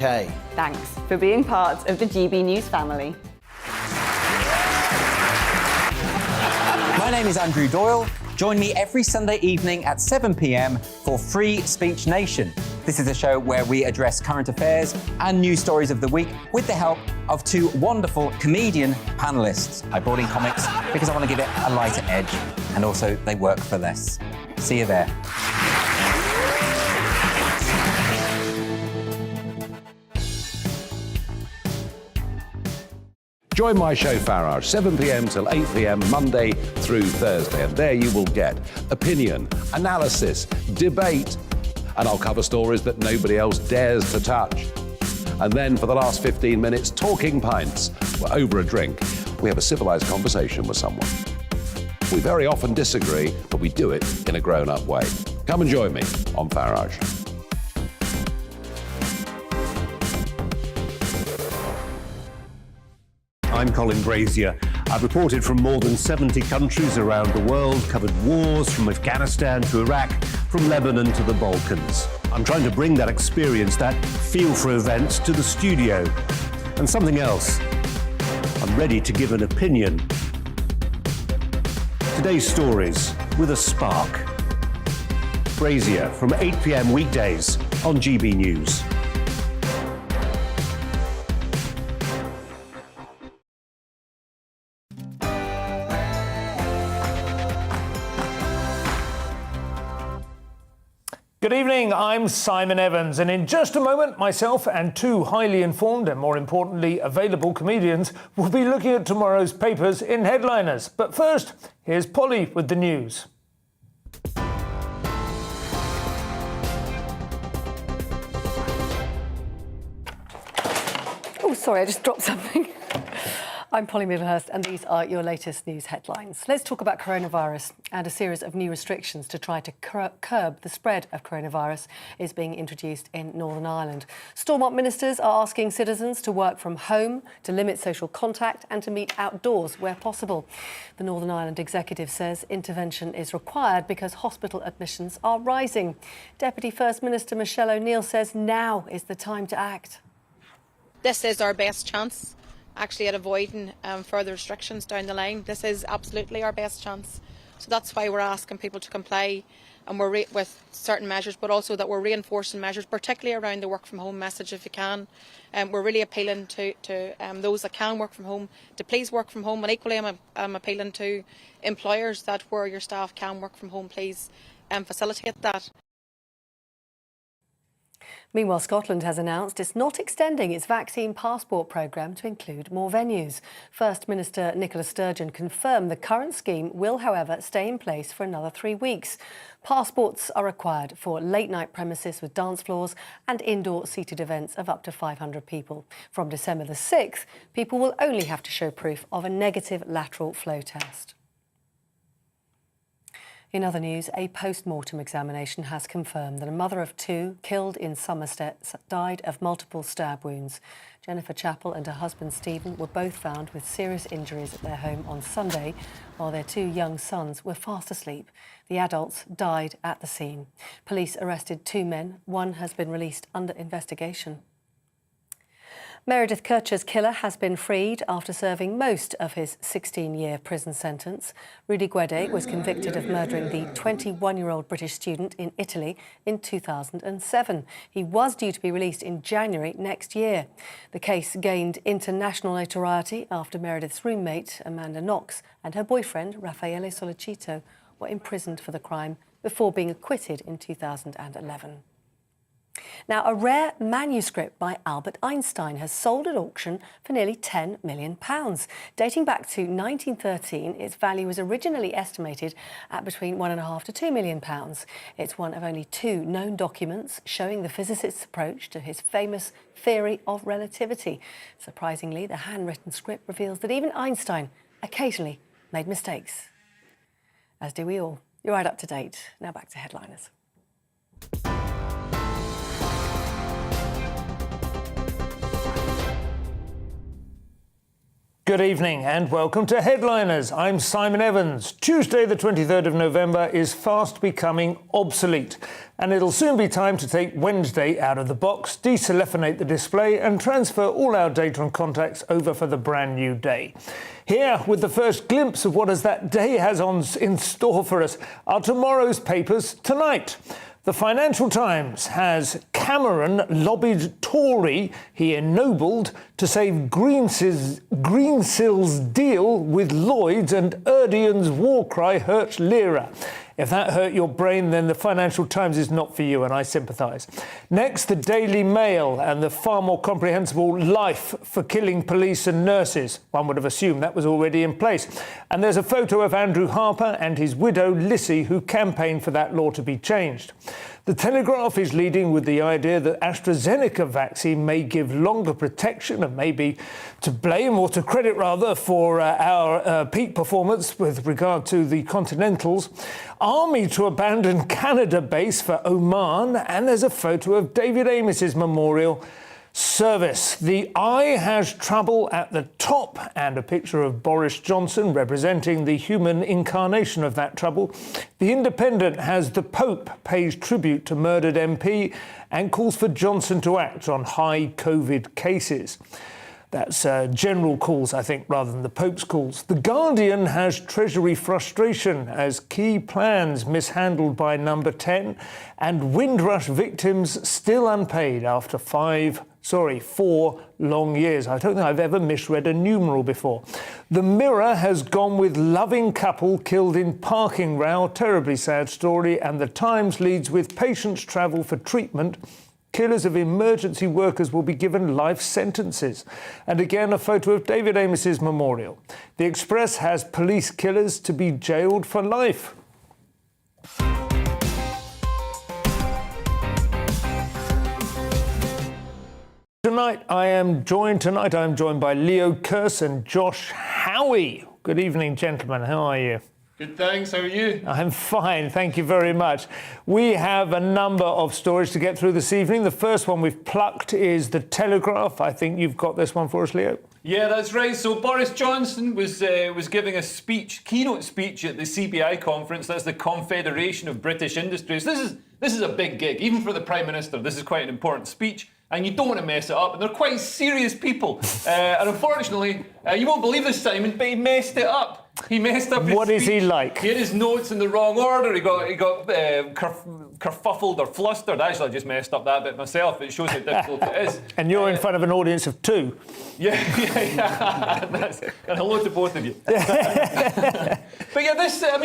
Hey. Thanks for being part of the GB News family. My name is Andrew Doyle. Join me every Sunday evening at 7 p.m. for Free Speech Nation. This is a show where we address current affairs and news stories of the week with the help of two wonderful comedian panellists. I brought in comics because I want to give it a lighter edge, and also they work for less. See you there. Join my show Farage, 7 p.m. till 8 p.m. Monday through Thursday, and there you will get opinion, analysis, debate, and I'll cover stories that nobody else dares to touch. And then for the last 15 minutes, talking pints. We're over a drink. We have a civilised conversation with someone. We very often disagree, but we do it in a grown-up way. Come and join me on Farage. I'm Colin Brazier. I've reported from more than 70 countries around the world, covered wars from Afghanistan to Iraq, from Lebanon to the Balkans. I'm trying to bring that experience, that feel for events, to the studio. And something else. I'm ready to give an opinion. Today's stories with a spark. Brazier from 8 p.m. weekdays on GB News. Good evening, I'm Simon Evans, and in just a moment, myself and two highly informed and, more importantly, available comedians will be looking at tomorrow's papers in headliners. But first, here's Polly with the news. Oh, sorry, I just dropped something. I'm Polly Middlehurst, and these are your latest news headlines. Let's talk about coronavirus, and a series of new restrictions to try to curb the spread of coronavirus is being introduced in Northern Ireland. Stormont ministers are asking citizens to work from home, to limit social contact and to meet outdoors where possible. The Northern Ireland executive says intervention is required because hospital admissions are rising. Deputy First Minister Michelle O'Neill says now is the time to act. This is our best chance actually at avoiding further restrictions down the line. This is absolutely our best chance. So that's why we're asking people to comply, and we're with certain measures, but also that we're reinforcing measures, particularly around the work from home message if you can. We're really appealing to those that can work from home to please work from home, and equally I'm appealing to employers that where your staff can work from home, please facilitate that. Meanwhile, Scotland has announced it's not extending its vaccine passport programme to include more venues. First Minister Nicola Sturgeon confirmed the current scheme will, however, stay in place for another 3 weeks. Passports are required for late-night premises with dance floors and indoor seated events of up to 500 people. From December the 6th, people will only have to show proof of a negative lateral flow test. In other news, a post-mortem examination has confirmed that a mother of two killed in Somerset died of multiple stab wounds. Jennifer Chappell and her husband Stephen were both found with serious injuries at their home on Sunday, while their two young sons were fast asleep. The adults died at the scene. Police arrested two men. One has been released under investigation. Meredith Kircher's killer has been freed after serving most of his 16-year prison sentence. Rudy Guede was convicted of murdering the 21-year-old British student in Italy in 2007. He was due to be released in January next year. The case gained international notoriety after Meredith's roommate, Amanda Knox, and her boyfriend, Raffaele Solicito, were imprisoned for the crime before being acquitted in 2011. Now, a rare manuscript by Albert Einstein has sold at auction for nearly £10 million. Dating back to 1913, its value was originally estimated at between £1.5 to £2 million. It's one of only two known documents showing the physicist's approach to his famous theory of relativity. Surprisingly, the handwritten script reveals that even Einstein occasionally made mistakes. As do we all. You're right up to date. Now back to headliners. Good evening and welcome to Headliners. I'm Simon Evans. Tuesday the 23rd of November is fast becoming obsolete, and it'll soon be time to take Wednesday out of the box, deseleffinate the display and transfer all our data and contacts over for the brand new day. Here, with the first glimpse of what that day has in store for us, are tomorrow's papers tonight. The Financial Times has Cameron lobbied Tory he ennobled to save Greensill's deal with Lloyds, and Erdogan's war cry hurts Lira. If that hurt your brain, then the Financial Times is not for you, and I sympathise. Next, the Daily Mail and the far more comprehensible life for killing police and nurses. One would have assumed that was already in place. And there's a photo of Andrew Harper and his widow, Lissy, who campaigned for that law to be changed. The Telegraph is leading with the idea that AstraZeneca vaccine may give longer protection and may be to blame, or to credit rather, for our peak performance with regard to the Continentals. Army to abandon Canada base for Oman, and there's a photo of David Amos's memorial service. The Eye has trouble at the top, and a picture of Boris Johnson representing the human incarnation of that trouble. The Independent has the Pope pays tribute to murdered MP and calls for Johnson to act on high COVID cases. That's general calls, I think, rather than the Pope's calls. The Guardian has Treasury frustration as key plans mishandled by Number 10, and Windrush victims still unpaid after 4 long years. I don't think I've ever misread a numeral before. The Mirror has gone with loving couple killed in parking row, terribly sad story, and the Times leads with patients travel for treatment. Killers of emergency workers will be given life sentences. And again, a photo of David Amos's memorial. The Express has police killers to be jailed for life. Tonight I am joined by Leo Kearse and Josh Howie. Good evening, gentlemen. How are you? Good, thanks. How are you? I'm fine, thank you very much. We have a number of stories to get through this evening. The first one we've plucked is the Telegraph. I think you've got this one for us, Leo. Yeah, that's right. So Boris Johnson was giving a keynote speech at the CBI conference. That's the Confederation of British Industries. This is a big gig, even for the Prime Minister. This is quite an important speech, and you don't want to mess it up. And they're quite serious people. And unfortunately, you won't believe this, Simon, but he messed it up. He messed up his What speech. is he like? He had his notes in the wrong order. He got kerfuffled or flustered. Actually, I just messed up that bit myself. It shows how difficult it is. And you're in front of an audience of 2. Yeah. And hello to both of you. But yeah,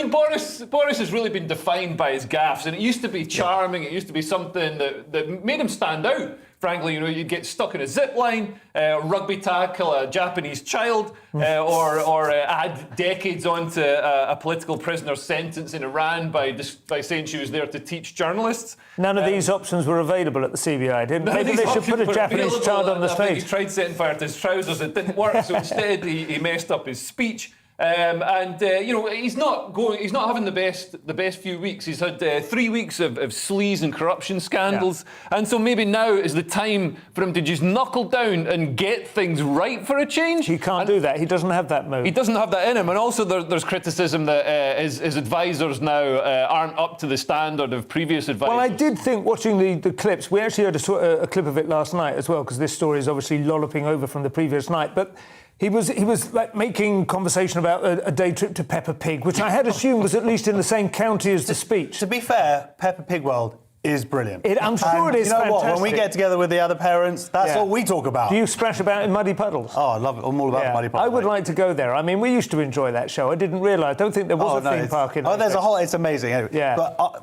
Boris has really been defined by his gaffes, and it used to be charming. It used to be something that made him stand out. Frankly, you'd get stuck in a zip line, rugby tackle a Japanese child, or add decades onto a political prisoner's sentence in Iran by saying she was there to teach journalists. None of these options were available at the CBI, didn't they? Maybe they should put a Japanese child on the I think stage. he tried setting fire to his trousers. It didn't work, so instead he messed up his speech. He's not having the best few weeks. He's had 3 weeks of sleaze and corruption scandals, and so maybe now is the time for him to just knuckle down and get things right for a change. He can't do that. He doesn't have that move. He doesn't have that in him, and also there's criticism that his advisors now aren't up to the standard of previous advisors. Well, I did think, watching the clips, we actually heard a clip of it last night as well, because this story is obviously lolloping over from the previous night, but He was like making conversation about a day trip to Peppa Pig, which I had assumed was at least in the same county as the speech. To be fair, Peppa Pig World is brilliant. I'm sure it is. You know fantastic. what? When we get together with the other parents, that's all we talk about. Do you splash about in muddy puddles? Oh, I love it. I'm all about muddy puddles. I would like to go there. I mean, we used to enjoy that show. I didn't realise. I don't think there was a theme park in. Oh, there's a whole. It's amazing. Anyway, yeah. But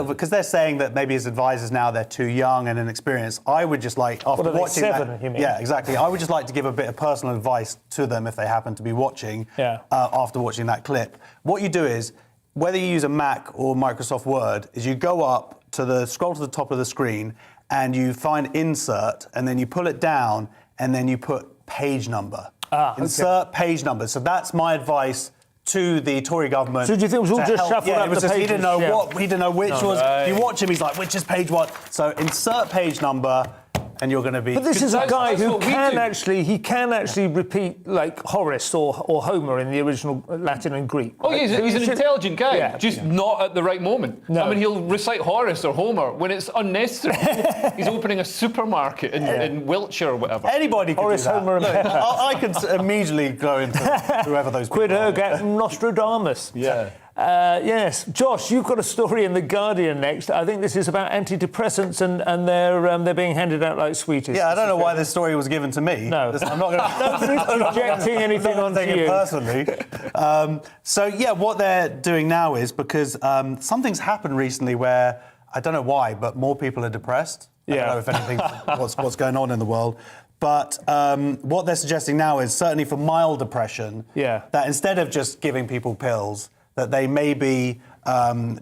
because they're saying that maybe his advisors now they're too young and inexperienced. I would just like after watching 7, that. you mean? Yeah, exactly. I would just like to give a bit of personal advice to them if they happen to be watching. After watching that clip, what you do is, whether you use a Mac or Microsoft Word, is you go up scroll to the top of the screen and you find insert, and then you pull it down and then you put page number. Insert page number. So that's my advice to the Tory government. So do you think it was all just shuffled up the pages? He didn't know he didn't know which was. If you watch him, he's like, which is page what? So insert page number, and you're going to be... But this is a guy that's who what we can do. actually repeat like Horace or Homer in the original Latin and Greek. Oh, right? he's an intelligent guy, Yeah. not at the right moment. No. I mean, he'll recite Horace or Homer when it's unnecessary. He's opening a supermarket in Wiltshire or whatever. Anybody could Horace, do that. Homer and Look, Pepper. I could immediately go into whoever those people Quid are. ergat Nostradamus. Yeah. Yes. Josh, you've got a story in The Guardian next. I think this is about antidepressants and they're being handed out like sweeties. Yeah, I don't know why this story was given to me. No. I'm not going to... projecting anything onto take it you. personally. What they're doing now is because something's happened recently where, I don't know why, but more people are depressed. I don't know if anything, what's going on in the world. But what they're suggesting now is, certainly for mild depression, that instead of just giving people pills, that they maybe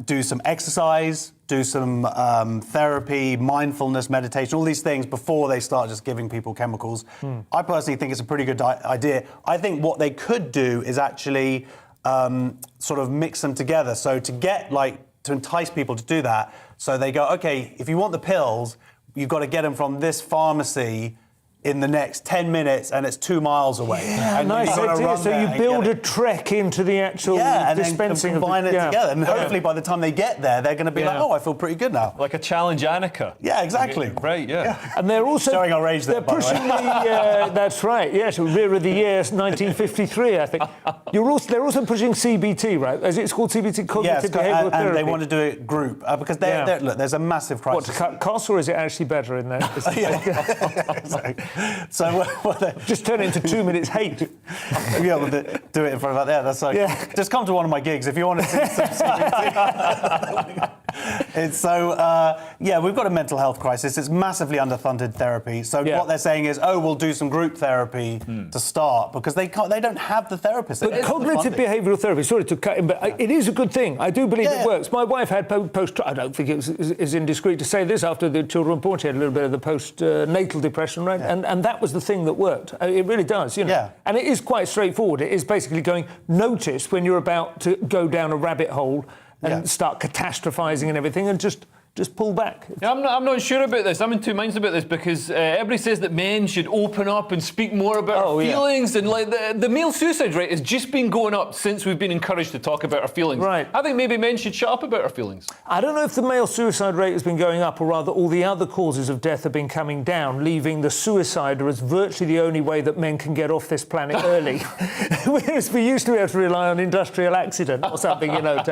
do some exercise, do some therapy, mindfulness, meditation, all these things before they start just giving people chemicals. I personally think it's a pretty good idea. I think what they could do is actually sort of mix them together. So to entice people to do that, so they go, okay, if you want the pills, you've got to get them from this pharmacy in the next 10 minutes, and it's 2 miles away. Yeah, and nice idea. So you build a trek into the actual dispensing and then combine of it together. And hopefully by the time they get there, they're going to be like, oh, I feel pretty good now. Like a challenge Annika. Yeah, exactly. Right, yeah. And they're also... Showing our age there, they're pushing that's right, yes, Rear of the Year 1953, I think. They're also pushing CBT, right? As it's called CBT, cognitive behavioural therapy. And they want to do it group, because look, there's a massive crisis. What, to cut costs, or is it actually better in there? Exactly. So just turn it into 2 minutes hate. Yeah, we'll do it in front of that. That's like, just come to one of my gigs if you want to see some CBT. It's so, we've got a mental health crisis. It's massively underfunded therapy. So what they're saying is, we'll do some group therapy to start, because they don't have the therapists. But cognitive behavioural therapy, sorry to cut in, but it is a good thing. I do believe it works. My wife had I don't think it's indiscreet to say this, after the children were born, she had a little bit of the post-natal depression, right? And that was the thing that worked. It really does, you know. Yeah. And it is quite straightforward. It is basically going, notice when you're about to go down a rabbit hole and start catastrophising and everything, and just pull back. Yeah, I'm not sure about this. I'm in two minds about this, because everybody says that men should open up and speak more about our feelings, and like the male suicide rate has just been going up since we've been encouraged to talk about our feelings. Right. I think maybe men should shut up about our feelings. I don't know if the male suicide rate has been going up, or rather all the other causes of death have been coming down, leaving the suicider as virtually the only way that men can get off this planet early. Whereas we used to be able to rely on industrial accident or something, you know.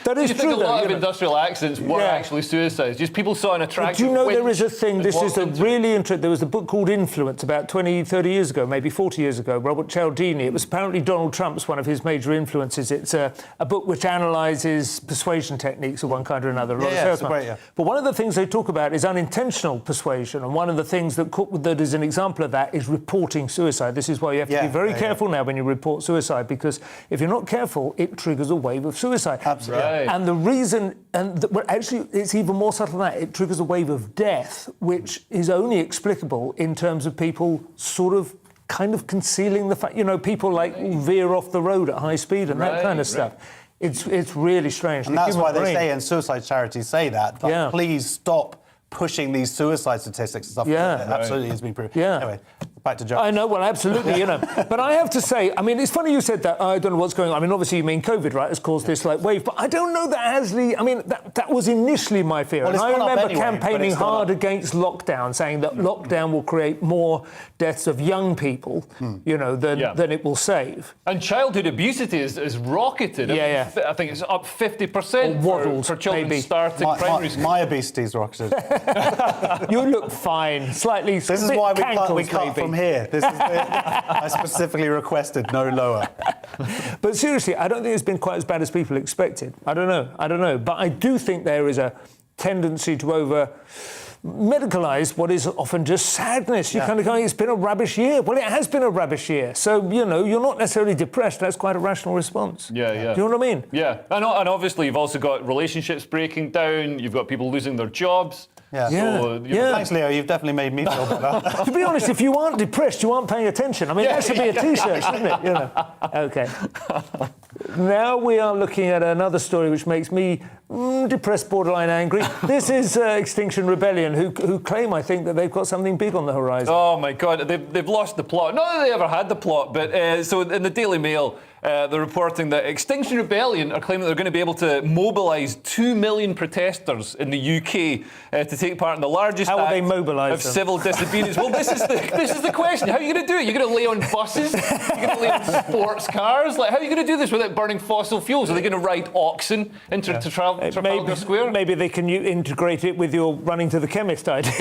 That is true. true. A lot of industrial accidents were actually suicides. Just people saw an attractive. Do you know there is a thing? This is a really interesting. There was a book called Influence about 20, 30 years ago, maybe 40 years ago. Robert Cialdini. It was apparently Donald Trump's one of his major influences. It's a book which analyses persuasion techniques of one kind or another. But one of the things they talk about is unintentional persuasion, and one of the things that is an example of that is reporting suicide. This is why you have to be very careful now when you report suicide, because if you're not careful, it triggers a wave of suicide. Absolutely. Right. And the reason, actually, it's even more subtle than that. It triggers a wave of death, which is only explicable in terms of people sort of kind of concealing the fact, you know, people like veer off the road at high speed and that kind of stuff. It's really strange. And that's why they say, and suicide charities say that, please stop pushing these suicide statistics and stuff. Absolutely, has been proven. Anyway, back to jokes. I know, well, absolutely, you know. But I have to say, I mean, it's funny you said that. I don't know what's going on. I mean, obviously, you mean COVID, right, has caused this, like, wave. But I don't know that I mean, that was initially my fear. Well, and I remember campaigning hard up against lockdown, saying that lockdown will create more deaths of young people, you know, than it will save. And childhood obesity is rocketed. I think it's up 50% for children starting primary school. My obesity is rocketed. You look fine, slightly. This is why we cut from here. This is I specifically requested no lower. But seriously, I don't think it's been quite as bad as people expected. I don't know. But I do think there is a tendency to medicalise what is often just sadness. You kind of go, it's been a rubbish year. Well, it has been a rubbish year. So, you know, you're not necessarily depressed. That's quite a rational response. Yeah. Do you know what I mean? Yeah. And obviously you've also got relationships breaking down. You've got people losing their jobs. Thanks, Leo. You've definitely made me feel better. To be honest, if you aren't depressed, you aren't paying attention. I mean, that should be a T-shirt, shouldn't it? You know. Okay. now we are looking at another story which makes me depressed, borderline angry. This is Extinction Rebellion, who claim, I think, that they've got something big on the horizon. Oh my God, they've lost the plot. Not that they ever had the plot, but so in the Daily Mail, they're reporting that Extinction Rebellion are claiming they're going to be able to mobilise 2 million protesters in the UK to take part in the largest How will they act mobilise of them? civil disobedience. Well, this is the question. How are you going to do it? You're going to lay on buses? You're going to lay on sports cars? Like, how are you going to do this without burning fossil fuels? Are they going to ride oxen into Trafalgar Square? Maybe they can integrate it with your running to the chemist idea.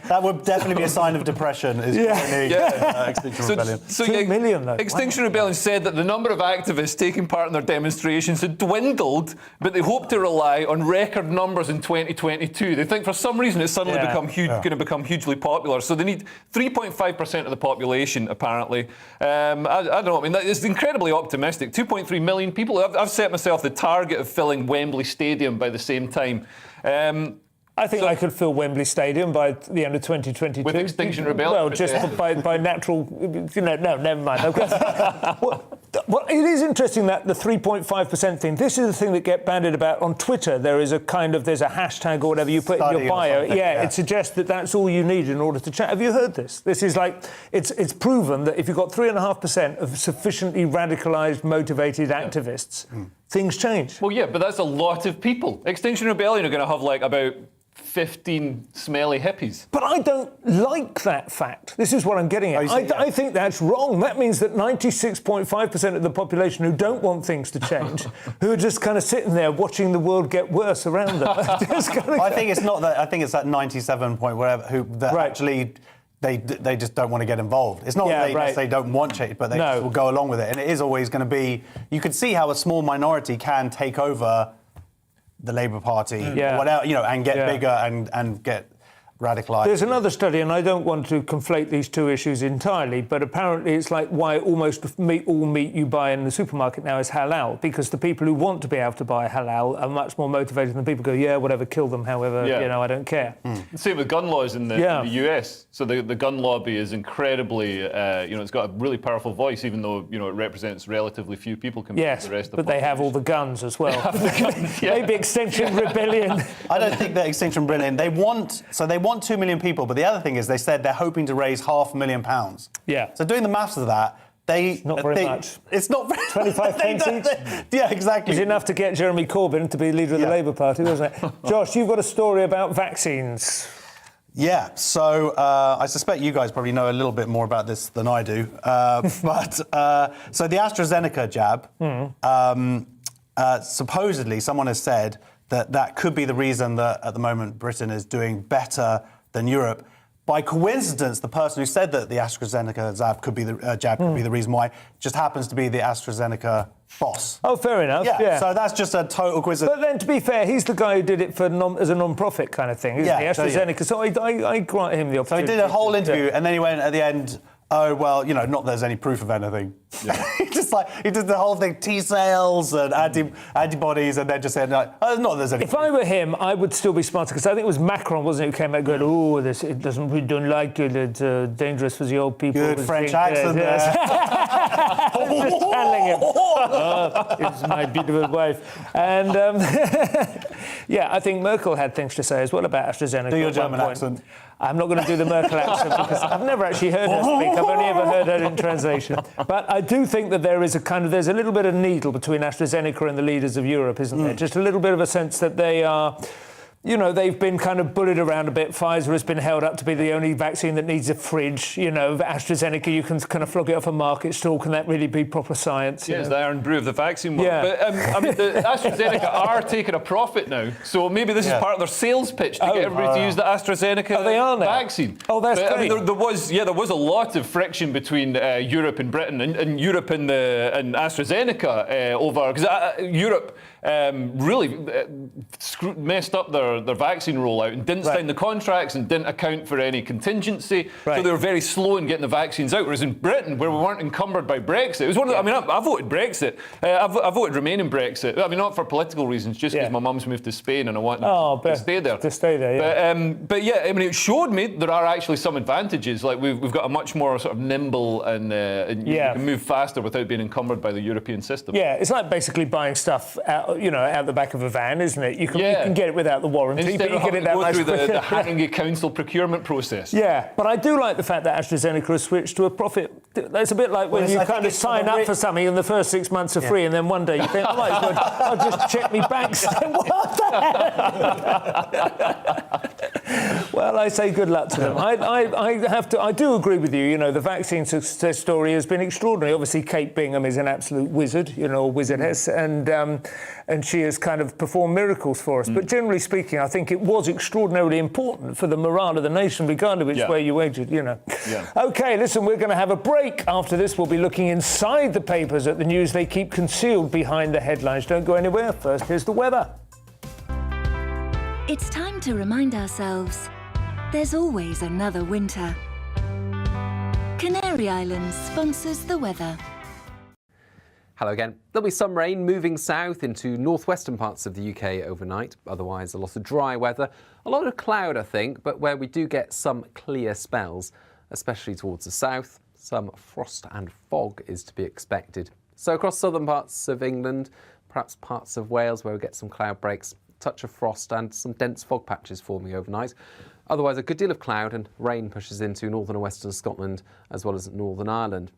That would definitely be a sign of depression. Extinction Rebellion. So 2 million, though. Extinction Rebellion said that the number of activists taking part in their demonstrations had dwindled, but they hope to rely on record numbers in 2022. They think for some reason it's suddenly going to become hugely popular. So they need 3.5% of the population, apparently. I don't know. I mean, it's incredibly optimistic. 2.3 million people. I've set myself the target of filling Wembley Stadium by the same time. I think I could fill Wembley Stadium by the end of 2022. With Extinction Rebellion? Well, just by natural... no, never mind. Well, it is interesting that the 3.5% thing, this is the thing that gets bandied about on Twitter. There's a hashtag or whatever you put in your bio. Yeah, it suggests that that's all you need in order to chat. Have you heard this? This is like, it's proven that if you've got 3.5% of sufficiently radicalised, motivated activists, things change. Well, yeah, but that's a lot of people. Extinction Rebellion are going to have like about 15 smelly hippies. But I don't like that fact. This is what I'm getting at. I think that's wrong. That means that 96.5% of the population who don't want things to change, who are just kind of sitting there watching the world get worse around them. I think it's not that. I think it's that 97 point whatever actually they just don't want to get involved. It's not that they don't want change, but they just will go along with it. And it is always going to be. You can see how a small minority can take over the Labour Party, whatever, and get bigger and get radicalised. There's another study, and I don't want to conflate these two issues entirely, but apparently it's like why almost all meat you buy in the supermarket now is halal, because the people who want to be able to buy halal are much more motivated than people who go, whatever, kill them, however, I don't care. Same with gun laws in the US. So the gun lobby is incredibly, it's got a really powerful voice, even though, it represents relatively few people compared to the rest of the population. But they have all the guns as well. Maybe Extinction Rebellion. I don't think that Extinction Rebellion, they want 2 million people, but the other thing is they said they're hoping to raise £500,000. Yeah. So doing the maths of that, it's not very much. It's not very 25 pence each? Yeah, exactly. It's enough to get Jeremy Corbyn to be leader of the Labour Party, wasn't it? Josh, you've got a story about vaccines. Yeah, so I suspect you guys probably know a little bit more about this than I do. So the AstraZeneca jab, supposedly someone has said that could be the reason that at the moment Britain is doing better than Europe. By coincidence, the person who said that the AstraZeneca jab could be the reason why just happens to be the AstraZeneca boss. Oh, fair enough. Yeah. So that's just a total coincidence. But then, to be fair, he's the guy who did it for as a non-profit kind of thing, isn't he? AstraZeneca. So I grant him the opportunity. So he did a whole interview, and then he went at the end, oh, well, not that there's any proof of anything. Yeah. he did the whole thing, T-cells and antibodies, and then just said, no, not that there's any If I were him, I would still be smarter, because I think it was Macron, wasn't it, who came out going, we don't like it, it's dangerous for the old people. Good French accent there. Just handling him. It's my beautiful wife. And, I think Merkel had things to say as well about AstraZeneca. Do your German accent. I'm not going to do the Merkel accent because I've never actually heard her speak. I've only ever heard her in translation. But I do think that there's a little bit of needle between AstraZeneca and the leaders of Europe, isn't there? Just a little bit of a sense that they are... they've been kind of bullied around a bit. Pfizer has been held up to be the only vaccine that needs a fridge. AstraZeneca, you can kind of flog it off a market stall. Can that really be proper science? Yeah, it's the iron brew of the vaccine world. Yeah. But, the AstraZeneca are taking a profit now. So maybe this is part of their sales pitch to get everybody to use the AstraZeneca vaccine. Oh, that's great. I mean, there was a lot of friction between Europe and Britain and Europe and AstraZeneca over... Because Europe really messed up their their vaccine rollout and didn't sign the contracts and didn't account for any contingency. So they were very slow in getting the vaccines out. Whereas in Britain, where we weren't encumbered by Brexit, it was one of the, I mean, I voted Brexit. I voted Remain in Brexit. I mean, not for political reasons, just because my mum's moved to Spain and I wanted to stay there. To stay there, yeah. But yeah, I mean, it showed me there are actually some advantages. Like we've got a much more sort of nimble and you can move faster without being encumbered by the European system. Yeah, it's like basically buying stuff out, out the back of a van, isn't it? You can get it without the warranty, Instead but you get it that go much through quicker. the Haringey Council procurement process. Yeah, but I do like the fact that AstraZeneca has switched to a profit. That's a bit like when you kind of sign up for something and the first 6 months are free, and then one day you think, I'll just check me banks. What the hell? Well, I say good luck to them. I do agree with you. The vaccine success story has been extraordinary. Obviously, Kate Bingham is an absolute wizard, wizardess, and she has kind of performed miracles for us. But generally speaking, I think it was extraordinarily important for the morale of the nation, regardless of which way you waged, OK, listen, we're going to have a break. After this, we'll be looking inside the papers at the news they keep concealed behind the headlines. Don't go anywhere. First, here's the weather. It's time to remind ourselves there's always another winter. Canary Islands sponsors the weather. Hello again. There'll be some rain moving south into northwestern parts of the UK overnight. Otherwise, a lot of dry weather. A lot of cloud, I think, but where we do get some clear spells, especially towards the south, some frost and fog is to be expected. So across southern parts of England, perhaps parts of Wales where we get some cloud breaks, touch of frost and some dense fog patches forming overnight. Otherwise, a good deal of cloud and rain pushes into northern and western Scotland as well as Northern Ireland.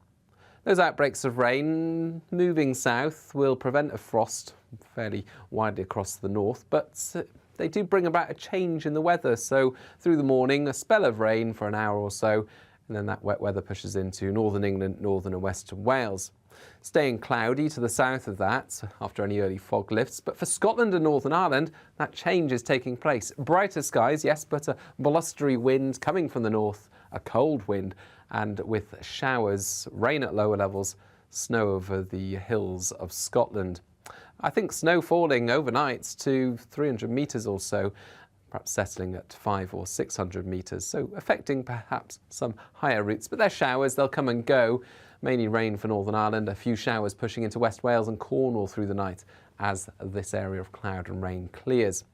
Those outbreaks of rain moving south will prevent a frost fairly widely across the north, but they do bring about a change in the weather. So through the morning, a spell of rain for an hour or so, and then that wet weather pushes into northern England, northern and western Wales. Staying cloudy to the south of that after any early fog lifts, but for Scotland and Northern Ireland, that change is taking place. Brighter skies, yes, but a blustery wind coming from the north, a cold wind, and with showers, rain at lower levels, snow over the hills of Scotland. I think snow falling overnight to 300 metres or so, perhaps settling at 500 or 600 metres, so affecting perhaps some higher routes. But they're showers, they'll come and go. Mainly rain for Northern Ireland, a few showers pushing into West Wales and Cornwall through the night as this area of cloud and rain clears.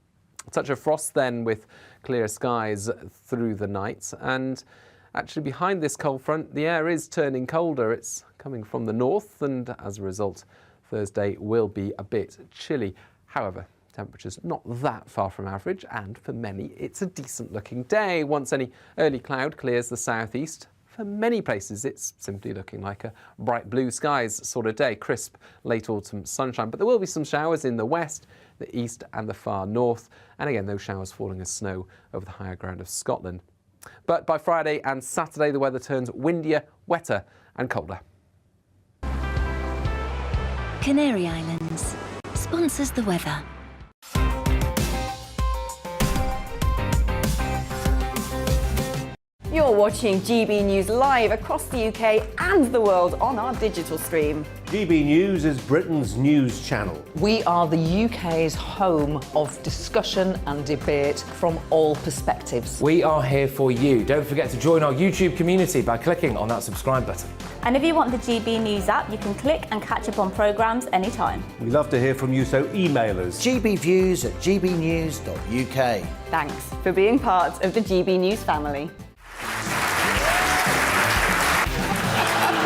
A touch of frost then with clear skies through the night, and actually behind this cold front the air is turning colder. It's coming from the north, and as a result Thursday will be a bit chilly. However, temperatures not that far from average, and for many it's a decent looking day once any early cloud clears the southeast. For many places, it's simply looking like a bright blue skies sort of day, crisp late autumn sunshine. But there will be some showers in the west, the east and the far north. And again, those showers falling as snow over the higher ground of Scotland. But by Friday and Saturday, the weather turns windier, wetter and colder. Canary Islands sponsors the weather. You're watching GB News live across the UK and the world on our digital stream. GB News is Britain's news channel. We are the UK's home of discussion and debate from all perspectives. We are here for you. Don't forget to join our YouTube community by clicking on that subscribe button. And if you want the GB News app, you can click and catch up on programmes anytime. We love to hear from you, so email us. gbviews@gbnews.uk. Thanks for being part of the GB News family.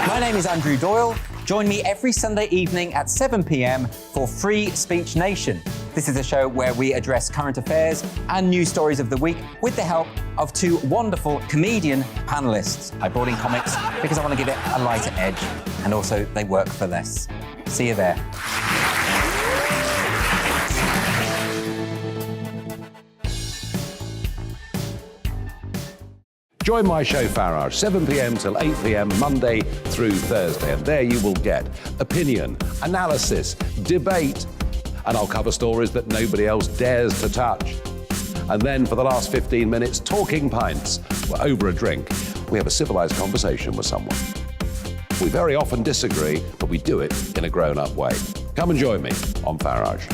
My name is Andrew Doyle. Join me every Sunday evening at 7 p.m. for Free Speech Nation. This is a show where we address current affairs and news stories of the week with the help of two wonderful comedian panellists. I brought in comics because I want to give it a lighter edge, and also they work for less. See you there. Join my show Farage, 7 p.m. till 8 p.m. Monday through Thursday, and there you will get opinion, analysis, debate, and I'll cover stories that nobody else dares to touch. And then for the last 15 minutes, talking pints. We're over a drink. We have a civilised conversation with someone. We very often disagree, but we do it in a grown-up way. Come and join me on Farage.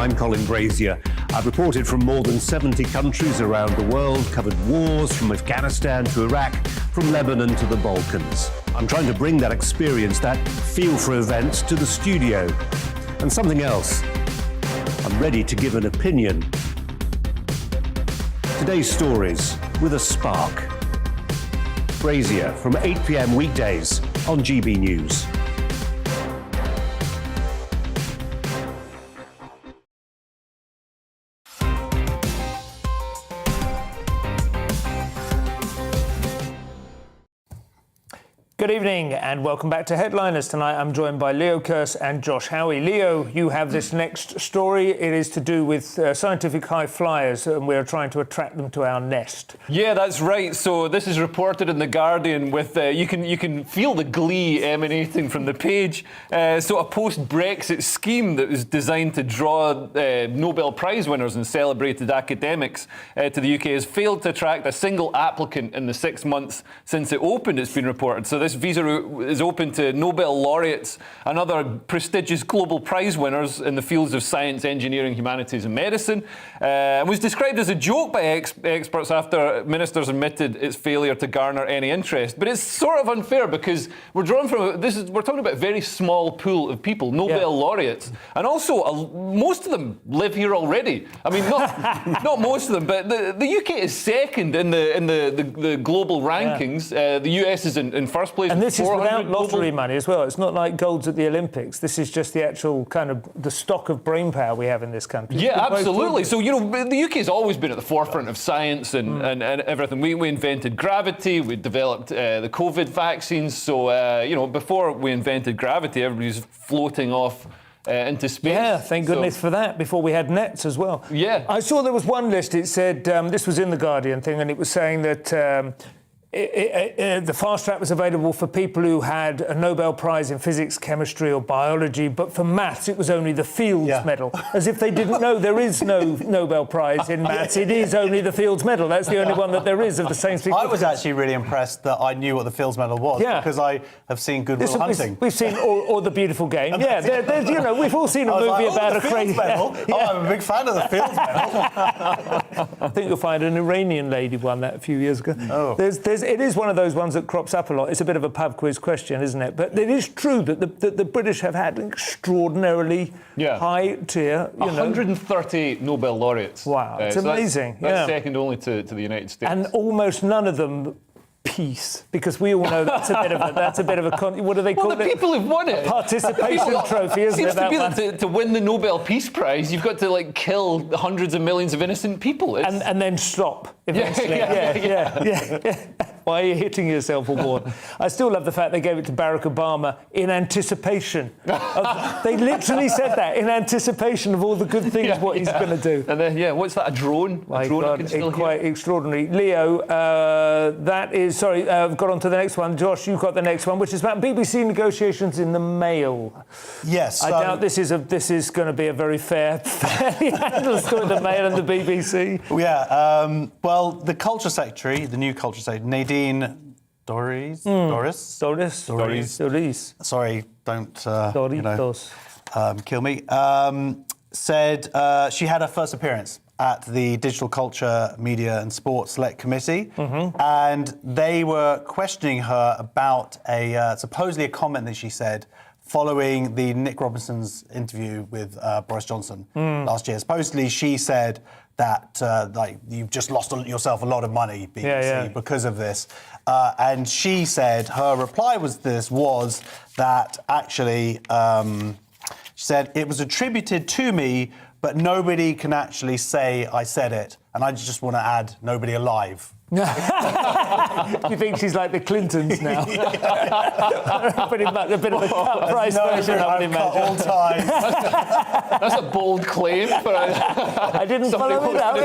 I'm Colin Brazier. I've reported from more than 70 countries around the world, covered wars from Afghanistan to Iraq, from Lebanon to the Balkans. I'm trying to bring that experience, that feel for events, to the studio. And something else. I'm ready to give an opinion. Today's stories with a spark. Brazier from 8 p.m. weekdays on GB News. Good evening and welcome back to Headliners. Tonight I'm joined by Leo Kearse and Josh Howie. Leo, you have this next story. It is to do with scientific high flyers, and we're trying to attract them to our nest. Yeah, that's right. So this is reported in The Guardian with, you can feel the glee emanating from the page. So a post-Brexit scheme that was designed to draw Nobel Prize winners and celebrated academics to the UK has failed to attract a single applicant in the 6 months since it opened, it's been reported. So this visa is open to Nobel laureates and other prestigious global prize winners in the fields of science, engineering, humanities and medicine. It was described as a joke by experts after ministers admitted its failure to garner any interest. But it's sort of unfair because we're drawn from we're talking about a very small pool of people, Nobel laureates, and also most of them live here already. I mean, not most of them, but the UK is second in the global rankings. The US is in first place. And this is without lottery money as well. It's not like golds at the Olympics. This is just the actual kind of the stock of brainpower we have in this country. Yeah, absolutely. So, you know, the UK has always been at the forefront of science and everything. We invented gravity. We developed the COVID vaccines. So, you know, before we invented gravity, everybody's floating off into space. Yeah, thank goodness for that, before we had nets as well. Yeah. I saw there was one list, it said, this was in The Guardian thing, and it was saying that the fast track was available for people who had a Nobel Prize in physics, chemistry or biology, but for maths it was only the Fields Medal. As if they didn't know there is no Nobel Prize in maths. It is only the Fields Medal. That's the only one that there is of the same significance. I was actually really impressed that I knew what the Fields Medal was, because I have seen Good Will Hunting. We've seen or The Beautiful Game. Yeah, there's, you know, we've all seen a movie about a crazy... Medal. Yeah. Oh, I'm a big fan of the Fields Medal. I think you'll find an Iranian lady won that a few years ago. Oh. It is one of those ones that crops up a lot. It's a bit of a pub quiz question, isn't it? But it is true that the British have had an extraordinarily high tier. 138 Nobel laureates. Wow, it's amazing. That's second only to the United States. And almost none of them peace, because we all know that's a bit of a what do they call it? The people who've won it. A participation trophy, isn't it? Seems to be that to win the Nobel Peace Prize, you've got to like kill hundreds of millions of innocent people. And then stop eventually. Yeah. Why are you hitting yourself, award? I still love the fact they gave it to Barack Obama in anticipation. They literally said that, in anticipation of all the good things what he's going to do. And then, what's that, a drone? My God, quite extraordinary. Leo, that is, I've got on to the next one. Josh, you've got the next one, which is about BBC negotiations in the Mail. Yes. I doubt this is going to be a very fairly handled story, the Mail and the BBC. Yeah, well, the Culture Secretary, the new Culture Secretary, Nadine Doris. Sorry, don't kill me. Said she had her first appearance at the Digital Culture, Media and Sports Select Committee, and they were questioning her about supposedly a comment that she said following the Nick Robinson's interview with Boris Johnson last year. Supposedly she said that you've just lost yourself a lot of money, BBC, because of this. And she said her reply was that actually she said it was attributed to me, but nobody can actually say I said it. And I just want to add, nobody alive. You think she's like the Clintons now? Pretty much a bit of a cut price version, I would imagine. All time. That's a bold claim. But I didn't follow it up.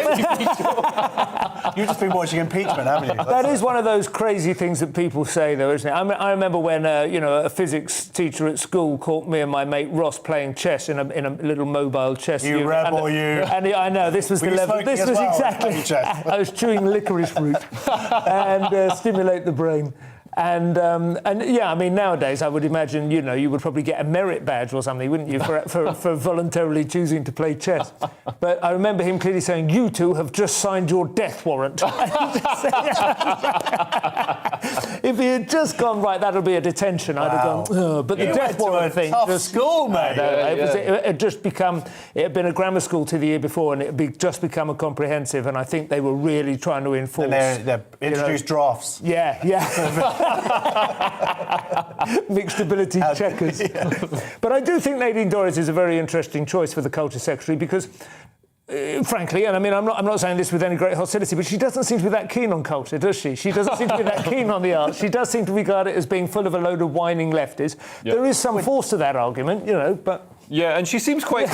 You've just been watching impeachment, haven't you? That is one of those crazy things that people say, though, isn't it? I remember when a physics teacher at school caught me and my mate Ross playing chess in a little mobile chess unit. You rebel, you. And I know, this was the level. This was exactly. I was chewing licorice root and stimulate the brain. And yeah, I mean, nowadays I would imagine, you know, you would probably get a merit badge or something, wouldn't you, for voluntarily choosing to play chess. But I remember him clearly saying, "You two have just signed your death warrant." If he had just gone, right, that'll be a detention, I'd have gone, oh. But the death warrant thing, tough school, mate. It had just become, it had been a grammar school to the year before, and it had just become a comprehensive, and I think they were really trying to enforce. And they introduced drafts. Yeah. Mixed ability checkers. But I do think Nadine Dorries is a very interesting choice for the Culture Secretary because, frankly, and I mean, I'm not saying this with any great hostility, but she doesn't seem to be that keen on culture, does she? She doesn't seem to be that keen on the arts. She does seem to regard it as being full of a load of whining lefties. Yep. There is some force to that argument, you know, but... Yeah, and she seems quite...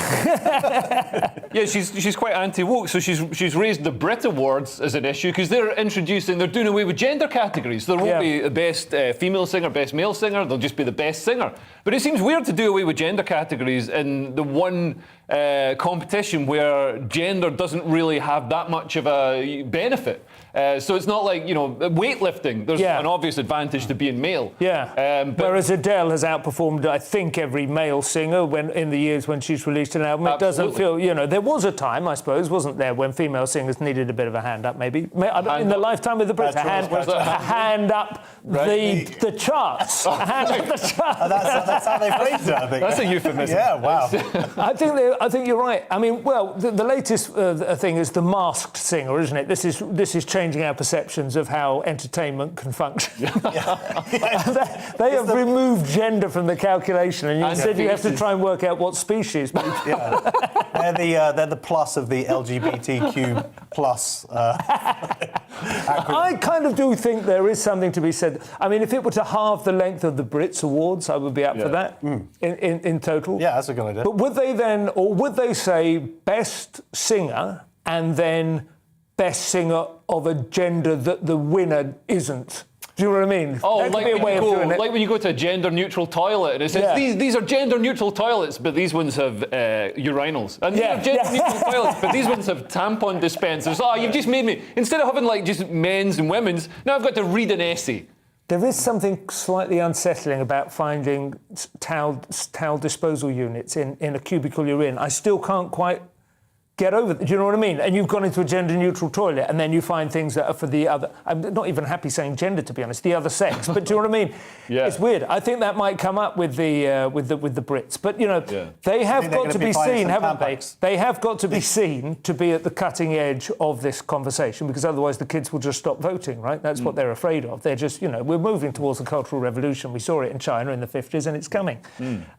yeah, she's quite anti-woke, so she's raised the Brit Awards as an issue, because they're doing away with gender categories. There won't be the best female singer, best male singer, there'll just be the best singer. But it seems weird to do away with gender categories in the one competition where gender doesn't really have that much of a benefit. So it's not like, you know, weightlifting, there's an obvious advantage to being male. Yeah, whereas Adele has outperformed, I think, every male singer in the years when she's released an album. It doesn't feel, you know, there was a time, I suppose, wasn't there, when female singers needed a bit of a hand up, maybe? In the lifetime of the Brits, a hand up the charts. A hand up the charts. That's how they phrased it, I think. That's a euphemism. Yeah, wow. I think you're right. I mean, well, the latest thing is the masked singer, isn't it? This is changing our perceptions of how entertainment can function. They have removed gender from the calculation, and instead you have to try and work out what species. They're the plus of the LGBTQ plus. I kind of do think there is something to be said. I mean, if it were to halve the length of the Brits Awards, I would be up for that in total. Yeah, that's a good idea. But would they say best singer and then best singer of a gender that the winner isn't? Do you know what I mean? Oh, like when you go to a gender-neutral toilet and it says, these are gender-neutral toilets, but these ones have urinals. And these are gender-neutral toilets, but these ones have tampon dispensers. Oh, you've just made me... Instead of having, like, just men's and women's, now I've got to read an essay. There is something slightly unsettling about finding towel disposal units in a cubicle you're in. I still can't quite get over it. Do you know what I mean? And you've gone into a gender-neutral toilet, and then you find things that are for the other... I'm not even happy saying gender, to be honest, the other sex. But do you know what I mean? Yeah. It's weird. I think that might come up with the Brits. But, you know, they have got to be seen, haven't they? They have got to be seen to be at the cutting edge of this conversation, because otherwise the kids will just stop voting, right? That's what they're afraid of. They're just, you know, we're moving towards a cultural revolution. We saw it in China in the 50s, and it's coming.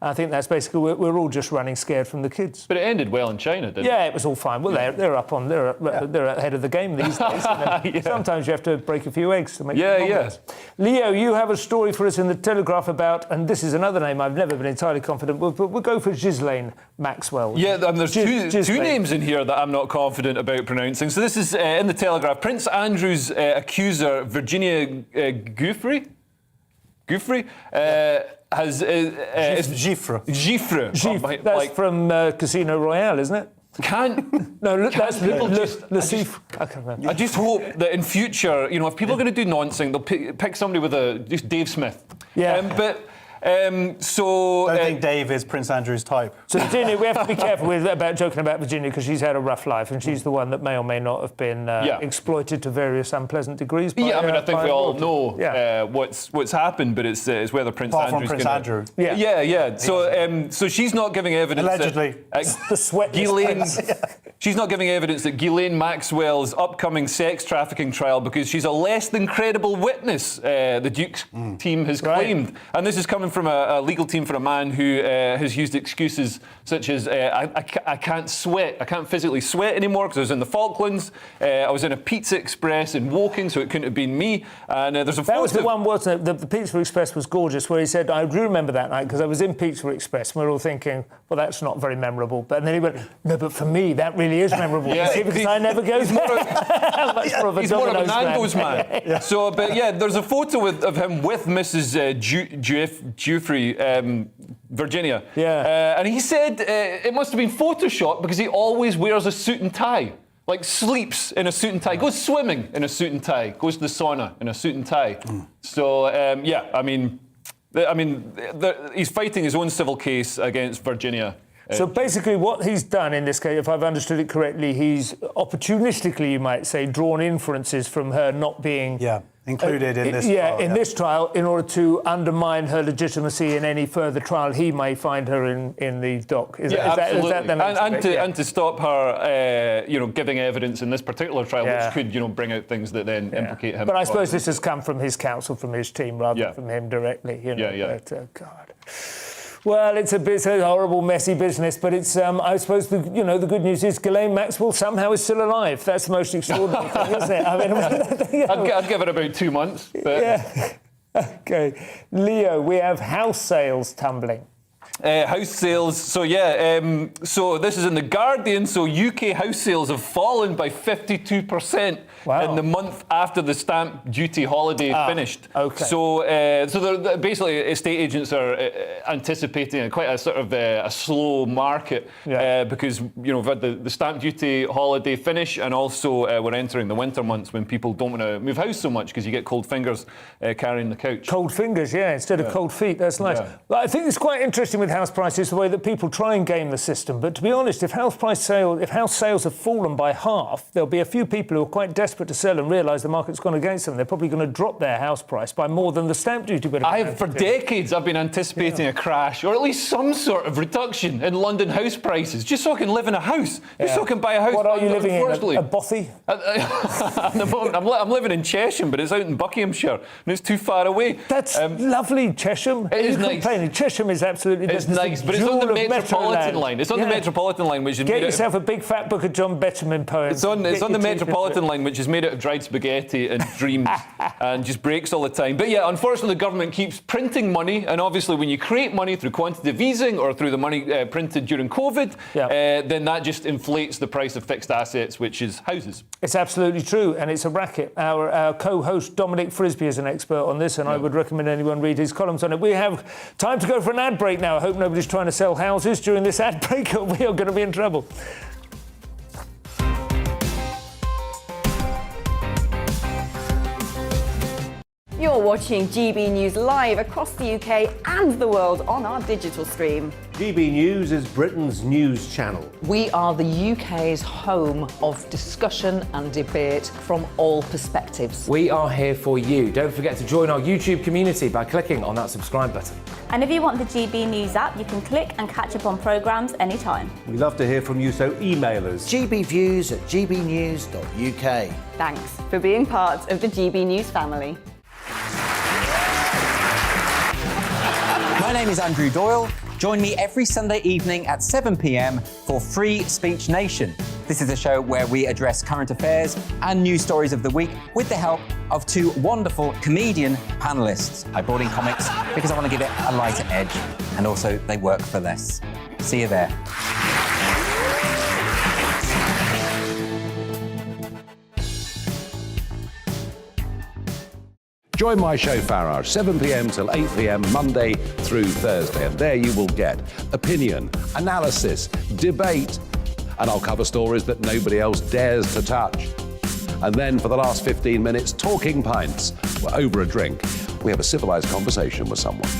I think that's basically... We're all just running scared from the kids. But it ended well in China, didn't it? Yeah, it was all fine. Well, they're ahead of the game these days. Sometimes you have to break a few eggs to make progress. Leo, you have a story for us in the Telegraph about, and this is another name I've never been entirely confident with, but we'll go for Ghislaine Maxwell. Yeah, there's two names in here that I'm not confident about pronouncing. So this is in the Telegraph. Prince Andrew's accuser, Virginia Giuffre, has... Gifre. That's from Casino Royale, isn't it? That's Le Chiffre. I can't remember. I just hope that in future, you know, if people are going to do nonsense, they'll pick somebody with just Dave Smith. Yeah. I don't think Dave is Prince Andrew's type. So, Virginia, we have to be careful about joking about Virginia, because she's had a rough life, and she's the one that may or may not have been exploited to various unpleasant degrees. I think we all know what's happened, but it's whether Prince Andrew's going to... Andrew. Yeah. So she's not giving evidence... Allegedly. The sweat. She's not giving evidence that Ghislaine Maxwell's upcoming sex trafficking trial, because she's a less than credible witness, the Duke's team has claimed. And this is coming from a legal team for a man who has used excuses such as, I can't sweat, I can't physically sweat anymore because I was in the Falklands, I was in a Pizza Express in Woking, so it couldn't have been me. And there's a photo... That was the one, wasn't it? The Pizza Express was gorgeous, where he said, I do remember that night because I was in Pizza Express, and we were all thinking, well, that's not very memorable. But then he went, no, but for me, that really is memorable. Because I never go there. He's more of a Nando's man. So, but yeah, there's a photo of him with Mrs. Giuffre, Virginia. And he said it must have been photoshopped because he always wears a suit and tie. like sleeps in a suit and tie, goes swimming in a suit and tie, goes to the sauna in a suit and tie. So, yeah, I mean, he's fighting his own civil case against Virginia. So basically what he's done in this case, if I've understood it correctly, he's opportunistically, you might say, drawn inferences from her not being... included in this trial. In this trial, in order to undermine her legitimacy in any further trial he may find her in the dock. Absolutely. That and to stop her, giving evidence in this particular trial, which could, bring out things that then implicate him. But I suppose this has come from his counsel, from his team, rather than from him directly. But, God. Well, it's a horrible, messy business, but it's. I suppose the good news is Ghislaine Maxwell somehow is still alive. That's the most extraordinary thing, isn't it? I mean, I'd give it about 2 months. But... Yeah. Okay, Leo, we have house sales tumbling. House sales, so so this is in The Guardian, so UK house sales have fallen by 52% in the month after the stamp duty holiday finished. Okay. So they're basically, estate agents are anticipating quite a sort of a slow market because, we've had the stamp duty holiday finish, and also we're entering the winter months when people don't want to move house so much because you get cold fingers carrying the couch. Cold fingers, instead of cold feet. That's nice. Yeah. But I think it's quite interesting with house prices, the way that people try and game the system. But to be honest, if house sales have fallen by half, there'll be a few people who are quite desperate to sell and realise the market's gone against them. They're probably going to drop their house price by more than the stamp duty would have. For decades, I've been anticipating a crash, or at least some sort of reduction in London house prices, just so I can live in a house, just so I can buy a house. What are you living in? A bothy? At the moment, I'm living in Chesham, but it's out in Buckinghamshire, and it's too far away. That's lovely, Chesham. It is nice. Chesham is absolutely nice, but it's on the Metropolitan line. It's on the Metropolitan line, which is get yourself a big fat book of John Betterman poems. It's on the Metropolitan line, which is made out of dried spaghetti and dreams, and just breaks all the time. But unfortunately, the government keeps printing money, and obviously, when you create money through quantitative easing or through the money printed during COVID, then that just inflates the price of fixed assets, which is houses. It's absolutely true, and it's a racket. Our co-host Dominic Frisby is an expert on this, and I would recommend anyone read his columns on it. We have time to go for an ad break now. I hope nobody's trying to sell houses during this ad break, or we are going to be in trouble. You're watching GB News live across the UK and the world on our digital stream. GB News is Britain's news channel. We are the UK's home of discussion and debate from all perspectives. We are here for you. Don't forget to join our YouTube community by clicking on that subscribe button. And if you want the GB News app, you can click and catch up on programmes anytime. We love to hear from you, so email us. gbviews@gbnews.uk. Thanks for being part of the GB News family. My name is Andrew Doyle. Join me every Sunday evening at 7 p.m. for Free Speech Nation. This is a show where we address current affairs and news stories of the week with the help of two wonderful comedian panellists. I brought in comics because I want to give it a lighter edge, and also they work for less. See you there. Join my show Farage, 7 p.m. till 8 p.m. Monday through Thursday, and there you will get opinion, analysis, debate, and I'll cover stories that nobody else dares to touch. And then for the last 15 minutes, talking pints. We're over a drink. We have a civilised conversation with someone.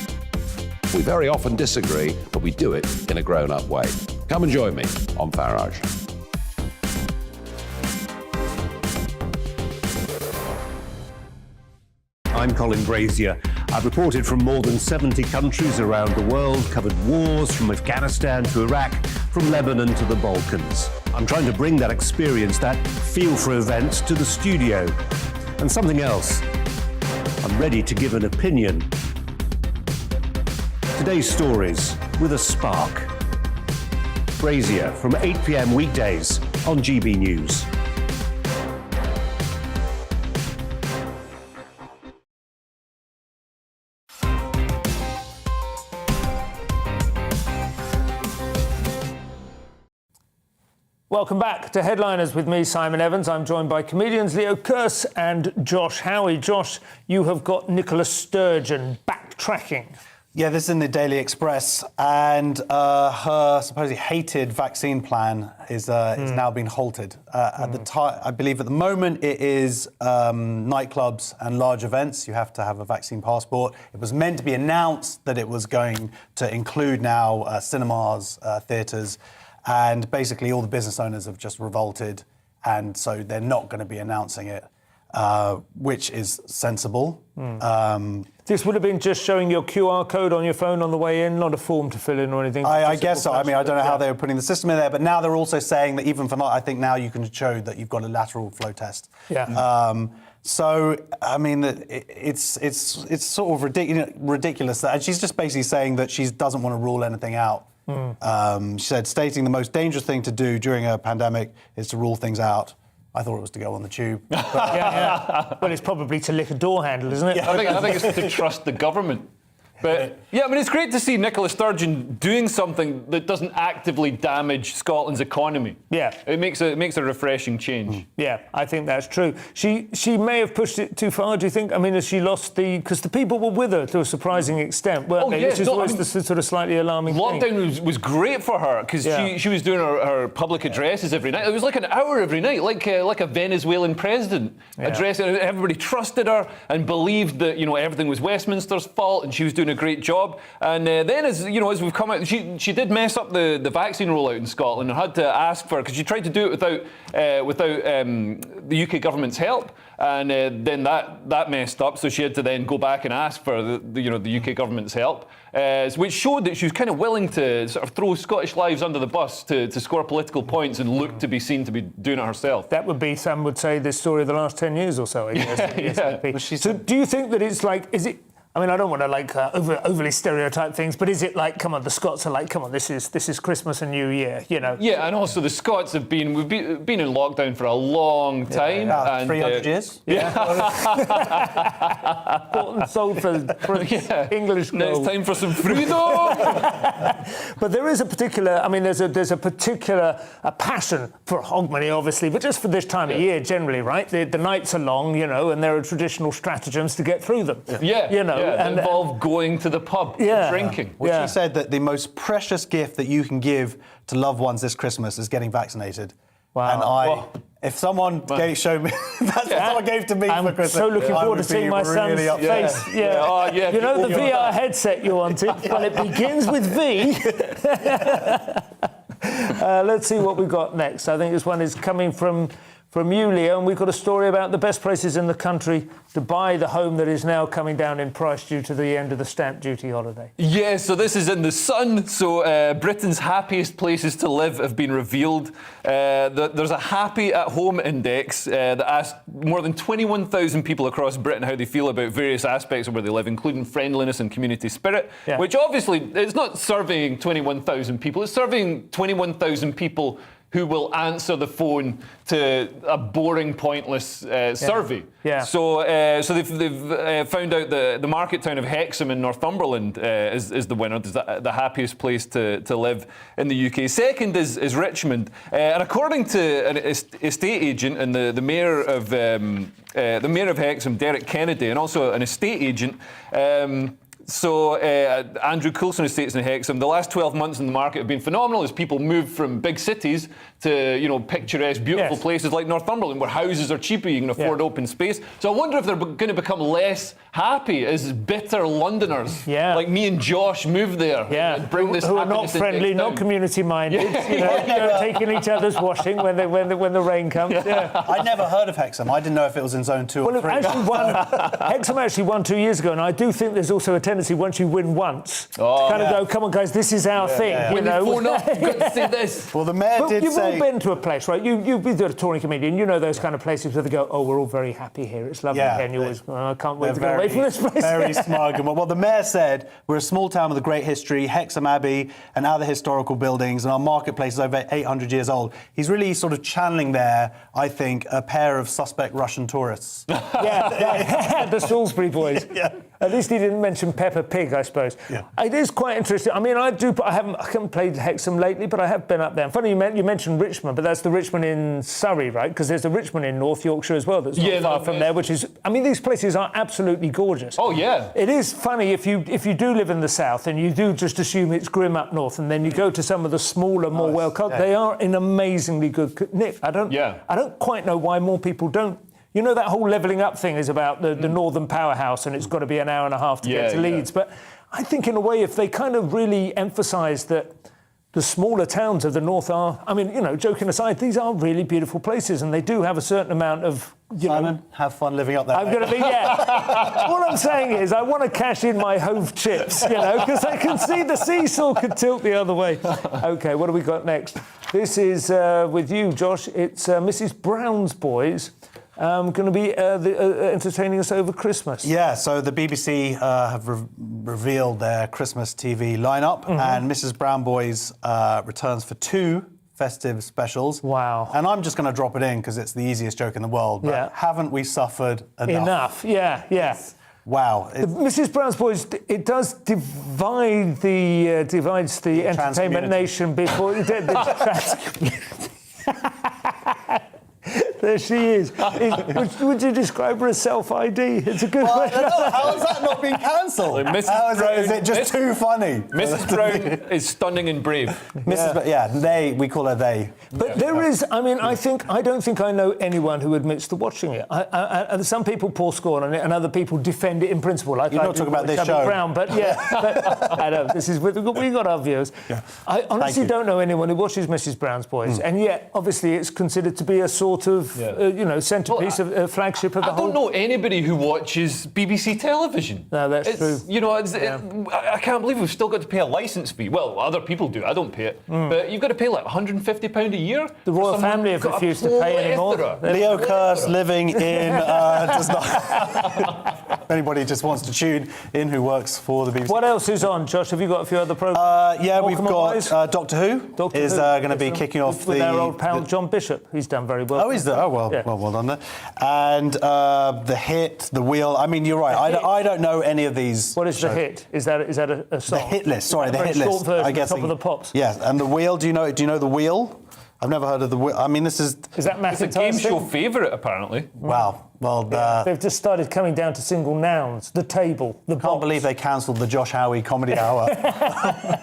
We very often disagree, but we do it in a grown-up way. Come and join me on Farage. I'm Colin Brazier. I've reported from more than 70 countries around the world, covered wars from Afghanistan to Iraq, from Lebanon to the Balkans. I'm trying to bring that experience, that feel for events, to the studio. And something else. I'm ready to give an opinion. Today's stories with a spark. Brazier from 8 p.m. weekdays on GB News. Welcome back to Headliners with me, Simon Evans. I'm joined by comedians Leo Kearse and Josh Howie. Josh, you have got Nicola Sturgeon backtracking. Yeah, this is in the Daily Express, and her supposedly hated vaccine plan is now being halted. At the time, I believe at the moment it is nightclubs and large events. You have to have a vaccine passport. It was meant to be announced that it was going to include now cinemas, theatres, and basically all the business owners have just revolted, and so they're not going to be announcing it, which is sensible. This would have been just showing your QR code on your phone on the way in, not a form to fill in or anything. I guess so. I mean, I don't know how they were putting the system in there, but now they're also saying that even for not, I think now you can show that you've got a lateral flow test. Yeah. So, I mean, it's sort of ridiculous. And she's just basically saying that she doesn't want to rule anything out. She said, stating the most dangerous thing to do during a pandemic is to rule things out. I thought it was to go on the tube. Well, it's probably to lick a door handle, isn't it? Yeah, I think it's to trust the government. But yeah, I mean, it's great to see Nicola Sturgeon doing something that doesn't actively damage Scotland's economy. Yeah, it makes a refreshing change. Yeah, I think that's true. She may have pushed it too far. Do you think? I mean, has she lost because the people were with her to a surprising extent, weren't they? Yeah, which is always the sort of slightly alarming thing. Lockdown was great for her because she was doing her public addresses every night. It was like an hour every night, like a Venezuelan president addressing. Everybody trusted her and believed that everything was Westminster's fault, and she was doing a great job. And then, as we've come out, she did mess up the vaccine rollout in Scotland and had to ask for, because she tried to do it without the UK government's help, and then that messed up. So she had to then go back and ask for the UK government's help, which showed that she was kind of willing to sort of throw Scottish lives under the bus to score political points and look to be seen to be doing it herself. That would be, some would say, the story of the last 10 years or so, I guess. So do you think that it's like, is it, I mean, I don't want to overly stereotype things, but is it like, come on, the Scots are like, come on, this is Christmas and New Year, Yeah, and also the Scots we've been in lockdown for a long time. Yeah, 300 years. Yeah. Bought and sold for English gold. Now it's time for some freedom. But there is a particular, I mean, there's a particular passion for Hogmanay, obviously, but just for this time of year generally, right? The nights are long, and there are traditional stratagems to get through them. And involve going to the pub and drinking. Well, she said that the most precious gift that you can give to loved ones this Christmas is getting vaccinated. Wow. And if someone showed me, that's what someone gave to me for Christmas. I'm so looking forward to seeing my son's face. The VR headset you wanted. Well, it begins with V. Let's see what we've got next. I think this one is coming from you, Leo, and we've got a story about the best places in the country to buy the home that is now coming down in price due to the end of the stamp duty holiday. Yeah, so this is in The Sun. So Britain's happiest places to live have been revealed. There's a happy at home index that asked more than 21,000 people across Britain how they feel about various aspects of where they live, including friendliness and community spirit, which obviously it's not surveying 21,000 people, it's surveying 21,000 people who will answer the phone to a boring, pointless survey. So they've found out the market town of Hexham in Northumberland is the winner. It's the happiest place to live in the UK. Second is Richmond, and according to an estate agent and the mayor of Hexham, Derek Kennedy, and also an estate agent. So Andrew Coulson Estates in Hexham, the last 12 months in the market have been phenomenal as people move from big cities to picturesque, beautiful places like Northumberland where houses are cheaper, you can afford open space. So I wonder if they're going to become less happy as bitter Londoners like me and Josh move there and bring this who are not friendly, not community minded, taking each other's washing when the rain comes. I never heard of Hexham. I didn't know if it was in zone 2 or 3. Hexham actually won 2 years ago, and I do think there's also a tendency once you win once to kind of go, come on guys, this is our thing. When you phone up, you've got to say this. Well, the mayor did say... You've all been to a place, right? You've been to a touring comedian, you know those kind of places where they go, oh, we're all very happy here, it's lovely here, and you always, I can't wait to get away from this place. Very smug. And well, the mayor said, we're a small town with a great history, Hexham Abbey and other historical buildings, and our marketplace is over 800 years old. He's really sort of channeling there, I think, a pair of suspect Russian tourists. The Salisbury boys. At least he didn't mention Peppa Pig, I suppose. Yeah. It is quite interesting. I mean, I haven't played Hexham lately, but I have been up there. And funny you mentioned Richmond, but that's the Richmond in Surrey, right? Because there's a Richmond in North Yorkshire as well that's not far from there, which is, I mean, these places are absolutely gorgeous. Oh, yeah. It is funny if you do live in the south and you do just assume it's grim up north, and then you go to some of the smaller, more well-cultivated, they are in amazingly good nick. I don't quite know why more people don't. You know, that whole levelling up thing is about the northern powerhouse, and it's got to be an hour and a half to get to Leeds. But I think, in a way, if they kind of really emphasise that the smaller towns of the north are, I mean, you know, joking aside, these are really beautiful places, and they do have a certain amount of, Simon, have fun living up there. I'm going to be, All I'm saying is I want to cash in my Hove chips, you know, because I can see the seesaw could tilt the other way. OK, what do we got next? This is with you, Josh. It's Mrs Brown's Boys. Going to be entertaining us over Christmas. Yeah, so the BBC have revealed their Christmas TV lineup, and Mrs Brown Boys returns for 2 festive specials. Wow. And I'm just going to drop it in because it's the easiest joke in the world, but haven't we suffered enough? Yeah. Wow. Mrs Brown's Boys, it does divides the entertainment nation before... There she is. Would you describe her as self-ID? It's a good question. How has that not been cancelled? Is it just too funny? Mrs Brown is stunning and brave. We call her they. But there is, I mean, I don't think I know anyone who admits to watching it. Some people pour scorn on it, and other people defend it in principle. Like You're not talking about this show. Brown, but I know, we got our viewers. Yeah. I honestly don't know anyone who watches Mrs Brown's Boys, and yet, obviously, it's considered to be a sort of, centrepiece, a flagship of the whole... I don't know anybody who watches BBC television. No, that's true. You know, I can't believe we've still got to pay a licence fee. Well, other people do. I don't pay it. But you've got to pay like £150 a year. The royal family have refused to pay anymore. Leo Kerr's living in... does not... If anybody just wants to tune in who works for the BBC. What else is on, Josh? Have you got a few other programmes? We've got Doctor Who is going to be kicking off with our old pal John Bishop. He's done very well. Oh, he's there. Oh, well done there. And The Hit, The Wheel. I mean, you're right. I don't know any of these. What is The Hit? Is that a song? The Hit List. Sorry, The Hit List. Short version, Top of the Pops. Yes, and The Wheel. Do you know The Wheel? I've never heard of The Wheel. I mean, this is... Is that Matt? It's a game show favourite, apparently. Wow. Well, they've just started coming down to single nouns. The table, the box. I can't believe they cancelled the Josh Howie Comedy Hour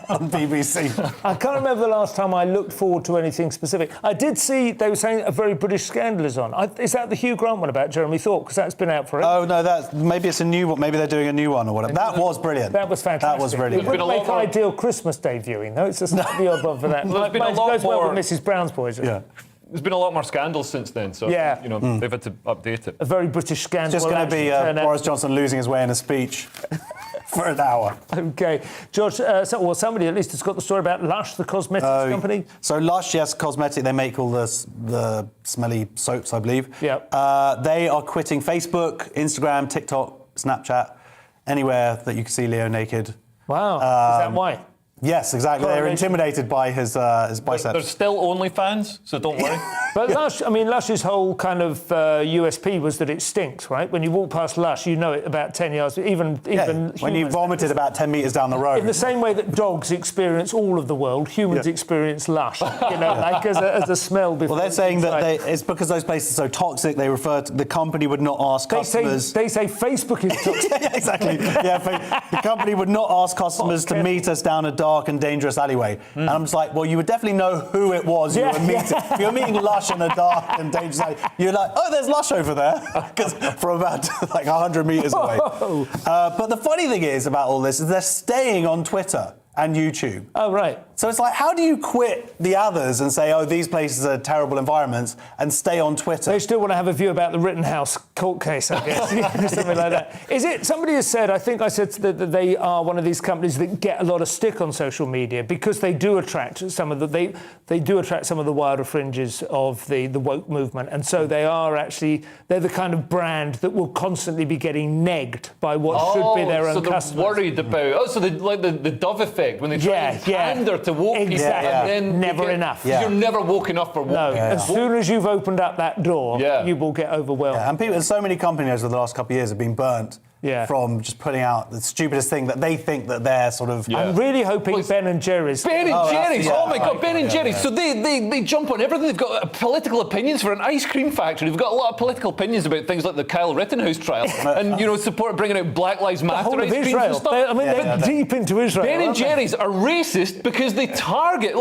on BBC. I can't remember the last time I looked forward to anything specific. I did see they were saying A Very British Scandal is on. Is that the Hugh Grant one about Jeremy Thorpe? Because that's been out for it. Oh no, maybe it's a new one. Maybe they're doing a new one or whatever. That was brilliant. That was fantastic. That was really good. It wouldn't make ideal Christmas Day viewing, though. It's just not the odd one for that. Well, there's been a lot goes well more... with Mrs Brown's Boys. Yeah. There's been a lot more scandals since then, so they've had to update it. A Very British Scandal. It's just going to be Boris Johnson losing his way in a speech for an hour. OK. George, somebody at least has got the story about Lush, the cosmetics company. So Lush, yes, cosmetic. They make all the smelly soaps, I believe. Yeah. They are quitting Facebook, Instagram, TikTok, Snapchat, anywhere that you can see Leo naked. Wow. Is that why? Yes, exactly. They're intimidated by his biceps. There's still OnlyFans, so don't worry. But Lush's whole kind of USP was that it stinks, right? When you walk past Lush, you know it about 10 yards, even when you vomited about 10 metres down the road. In the same way that dogs experience all of the world, humans experience Lush, like as a smell before. Well, they're saying that it's because those places are so toxic, they refer to... The company would not ask customers... They say Facebook is toxic. Yeah, exactly. The company would not ask customers to meet us down a dark and dangerous alleyway. And I'm just like, well, you would definitely know who it was you were meeting. If you're meeting Lush in a dark and dangerous alleyway, you're like, oh, there's Lush over there, because from about like 100 metres away. But the funny thing is about all this is they're staying on Twitter and YouTube. Oh, right. So it's like, how do you quit the others and say, oh, these places are terrible environments, and stay on Twitter? They still want to have a view about the Rittenhouse court case, I guess. Something like that. Is it, somebody has said, I think I said that they are one of these companies that get a lot of stick on social media because they do attract some of the, they do attract some of the wilder fringes of the woke movement. And so they are actually, they're the kind of brand that will constantly be getting negged by what should be their own customers. So they're worried about, like the Dove effect, when they try and pander to woke people, and then never enough. You're never woke enough for woke people. As soon as you've opened up that door, you will get overwhelmed. And so many companies over the last couple of years have been burnt from just putting out the stupidest thing that they think that they're sort of... I'm really hoping Ben and Jerry's. Ben and Jerry's! Oh my God, Ben and Jerry's. yeah. So they jump on everything. They've got political opinions for an ice cream factory. They've got a lot of political opinions about things like the Kyle Rittenhouse trial and, support bringing out Black Lives Matter ice creams and stuff. They're deep into Israel. Ben and Jerry's are racist because they target,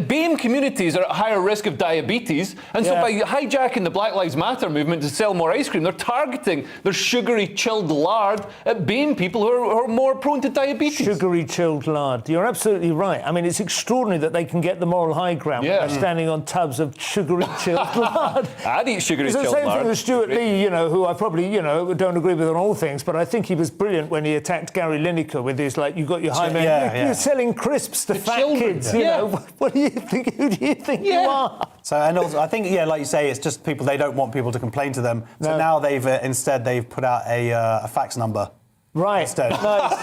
BAME communities are at higher risk of diabetes, and so by hijacking the Black Lives Matter movement to sell more ice cream, they're targeting their sugary chilled lard at BAME people who are more prone to diabetes. Sugary chilled lard. You're absolutely right. I mean, it's extraordinary that they can get the moral high ground by standing on tubs of sugary chilled lard. I'd eat sugary chilled lard. It's the same thing with Stuart Lee, who I probably, don't agree with on all things, but I think he was brilliant when he attacked Gary Lineker with his, you got your high man. You're selling crisps to fat kids, What do you think? Who do you think you are? So, and also, I think, like you say, it's just people, they don't want people to complain to them. So now they've put out a fax number. Right. Instead. Nice.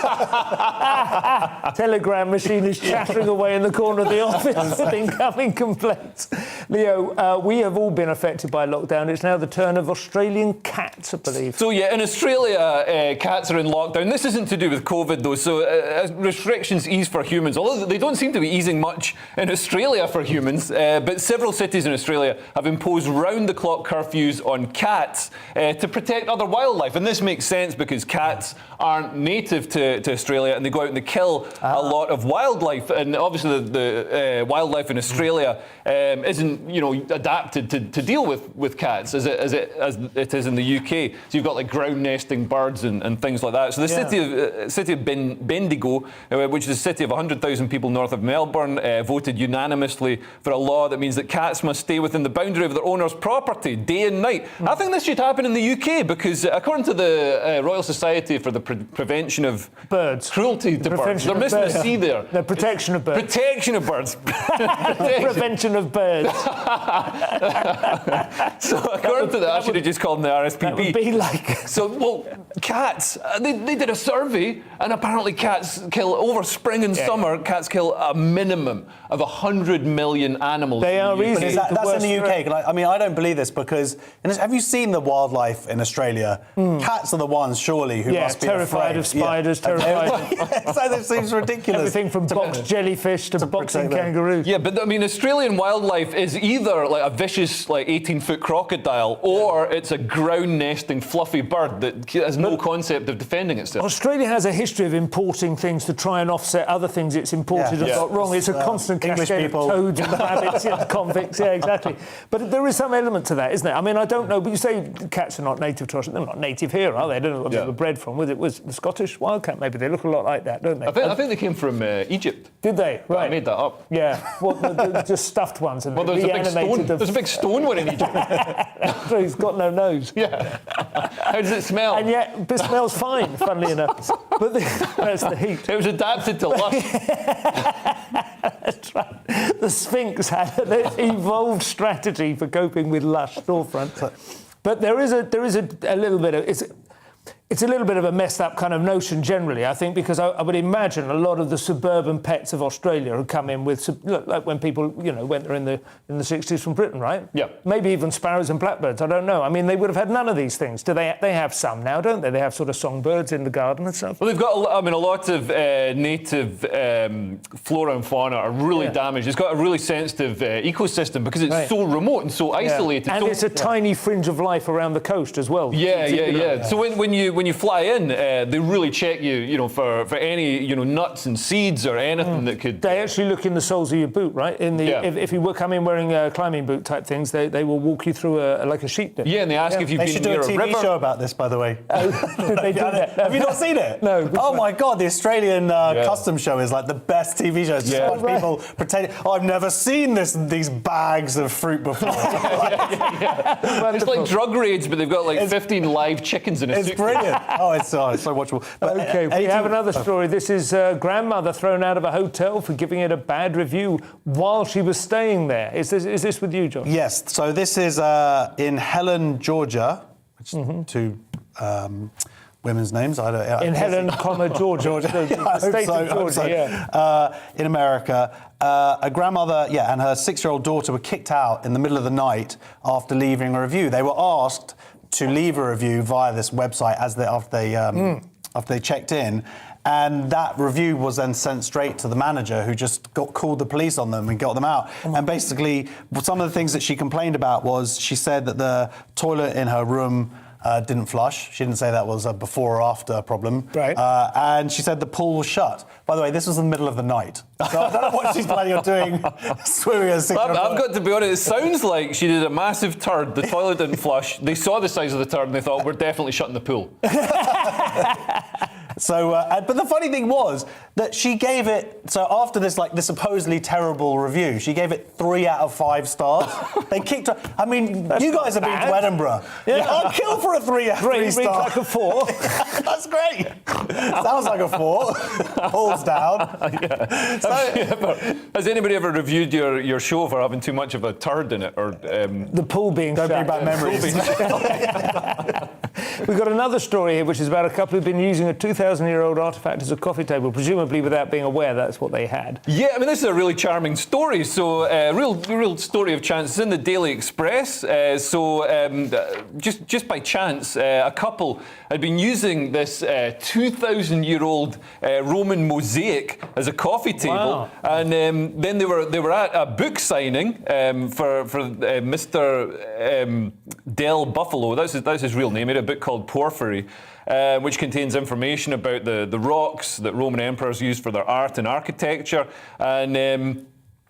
Telegram machine is chattering away in the corner of the office with incoming complaints. Leo, we have all been affected by lockdown. It's now the turn of Australian cats, I believe. So, in Australia, cats are in lockdown. This isn't to do with COVID, though, so restrictions ease for humans, although they don't seem to be easing much in Australia for humans. But several cities in Australia have imposed round-the-clock curfews on cats to protect other wildlife. And this makes sense because cats aren't native to Australia, and they go out and they kill a lot of wildlife. And obviously the wildlife in Australia isn't adapted to deal with cats as it is in the UK. So you've got ground nesting birds and things like that. So the city of Bendigo, which is a city of 100,000 people north of Melbourne, voted unanimously for a law that means that cats must stay within the boundary of their owner's property day and night. I think this should happen in the UK because according to the Royal Society for the Prevention of Birds. Cruelty to birds. They're missing a C there. The protection of birds. Protection of birds. Prevention of birds. So according to that, I should have just called them the RSPB. That would be cats, they did a survey, and apparently cats kill, over spring and summer, cats kill a minimum of 100 million animals. They are easy. That's in the UK. I don't believe this because, have you seen the wildlife in Australia? Cats are the ones, surely, who must be terrified of spiders, terrified of... So that seems ridiculous. Everything from boxed jellyfish to boxing kangaroos. Yeah, but Australian wildlife is either a vicious 18-foot crocodile or it's a ground nesting fluffy bird that has no concept of defending itself. Australia has a history of importing things to try and offset other things it's imported and got wrong. It's a constant cascade of toads and rabbits and convicts. Yeah, exactly. But there is some element to that, isn't there? I mean, I don't know, but you say cats are not native to Australia. They're not native here, are they? I don't know what they were bred from. Was the Scottish wildcat, maybe? They look a lot like that, don't they? I think they came from Egypt. Did they? Right. I made that up. Yeah. Just stuffed ones. And there's a big stone one in Egypt. He's got no nose. Yeah. How does it smell? And yet, it smells fine, funnily enough. But that's the heat. It was adapted to lust. That's right. The Sphinx had an evolved strategy for coping with lush storefronts. But there is a little bit of... It's a little bit of a messed up kind of notion generally, I think, because I would imagine a lot of the suburban pets of Australia have come in with, like when people, went there in the 60s from Britain, right? Yeah. Maybe even sparrows and blackbirds, I don't know. I mean, they would have had none of these things. They have some now, don't they? They have sort of songbirds in the garden and stuff. Well, they've got, a lot of native flora and fauna are really damaged. It's got a really sensitive ecosystem because it's so remote and so isolated. And it's a tiny fringe of life around the coast as well. Yeah. So when you fly in, they really check you, for any, nuts and seeds or anything that could... They actually look in the soles of your boot, right? If you come in wearing climbing boot type things, they will walk you through like a sheep dip. Yeah, and they ask if you've been near a river. They should do a TV show about this, by the way. They do that. Have you not seen it? No. Oh my God, the Australian custom show is the best TV show. It's just a bunch of people pretending, I've never seen these bags of fruit before. It's like drug raids, but they've got 15 live chickens in a suitcase. It's brilliant. It's so watchable. But, OK, we have another story. This is grandmother thrown out of a hotel for giving it a bad review while she was staying there. Is this with you, John? Yes. So this is in Helen, Georgia, which is two women's names. In Helen, Georgia. The state of Georgia, in America. A grandmother, and her 6-year-old daughter were kicked out in the middle of the night after leaving a review. They were asked to leave a review via this website after they checked in. And that review was then sent straight to the manager, who just called the police on them and got them out. And basically, some of the things that she complained about was, she said that the toilet in her room didn't flush. She didn't say that was a before or after problem. Right. And she said the pool was shut. By the way, this was in the middle of the night. So I don't know what she's planning on doing, swimming at 6 I've got to be honest, it sounds like she did a massive turd, the toilet didn't flush, they saw the size of the turd and they thought, we're definitely shutting the pool. So, but the funny thing was that she gave it, so after this supposedly terrible review, she gave it 3 out of 5 stars. They kicked her. I mean, you guys have been to Edinburgh. Yeah. I'd kill for a 3 out of 3 star. Like a 4. That's great. Sounds like a 4. Pulls down. Has anybody ever reviewed your show for having too much of a turd in it? Or the pool being Don't shut. bring back memories. We've got another story here, which is about a couple who've been using a 2,000-year-old artefact as a coffee table, presumably without being aware that's what they had. Yeah, I mean, this is a really charming story. So, real story of chance. It's in the Daily Express. Just by chance, a couple had been using this 2,000-year-old Roman mosaic as a coffee table, and then they were at a book signing for Mr. Del Buffalo. That's his real name. He had a book called Porphyry, which contains information about the rocks that Roman emperors used for their art and architecture. And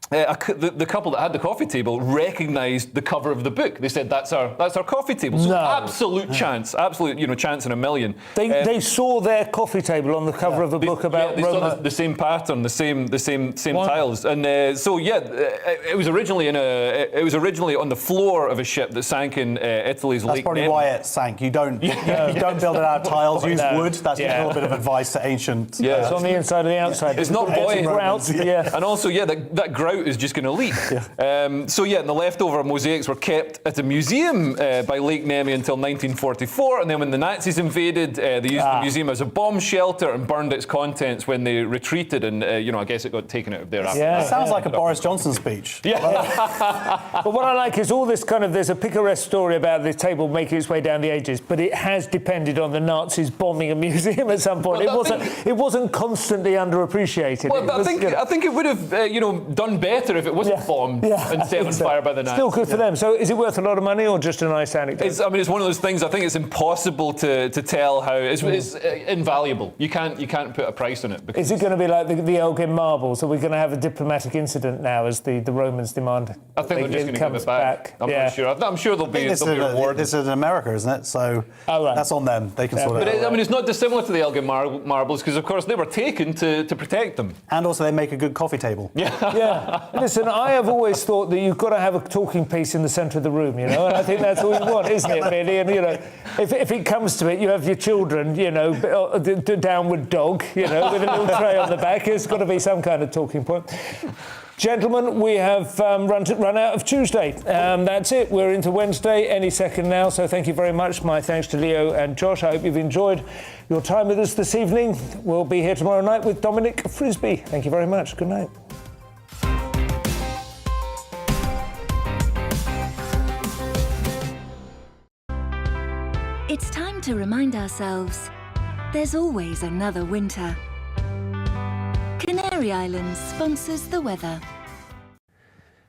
the couple that had the coffee table recognised the cover of the book. They said, "That's our coffee table." So absolute chance, chance in a million. They saw their coffee table on the cover of a book about they Rome. saw the same pattern, the same tiles, and it was originally on the floor of a ship that sank in Italy's That's Lake probably Nemo. why it sank. You don't build it out of tiles. Use wood. That's a little bit of advice to ancient. Yeah, it's on the inside and the outside. It's not buoyant. And also, that grout is just going to leak. And the leftover mosaics were kept at a museum by Lake Nemi until 1944, and then when the Nazis invaded, they used the museum as a bomb shelter and burned its contents when they retreated, and I guess it got taken out of there after that. Sounds like a Boris Johnson speech. But what I like is all this there's a picaresque story about this table making its way down the ages, but it has depended on the Nazis bombing a museum at some point. It wasn't constantly underappreciated. Well, I think it would have done better if it wasn't bombed and set on fire by the Nazis. Still good for them. So is it worth a lot of money or just a nice anecdote? It's one of those things. I think it's impossible to tell how it's invaluable. You can't put a price on it. Is it going to be like the Elgin marbles? Are we going to have a diplomatic incident now as the Romans demand? I think they're just going to give it back. I'm not sure. I'm sure there'll be reward. This is in America, isn't it? So that's on them. They can sort it out. It's not dissimilar to the Elgin marbles because, of course, they were taken to protect them. And also, they make a good coffee table. Yeah. Listen, I have always thought that you've got to have a talking piece in the centre of the room, and I think that's all you want, isn't it, really? And, if it comes to it, you have your children, the downward dog, with a little tray on the back. It's got to be some kind of talking point. Gentlemen, we have run out of Tuesday. That's it. We're into Wednesday any second now. So thank you very much. My thanks to Leo and Josh. I hope you've enjoyed your time with us this evening. We'll be here tomorrow night with Dominic Frisby. Thank you very much. Good night. It's time to remind ourselves there's always another winter. Canary Islands sponsors the weather.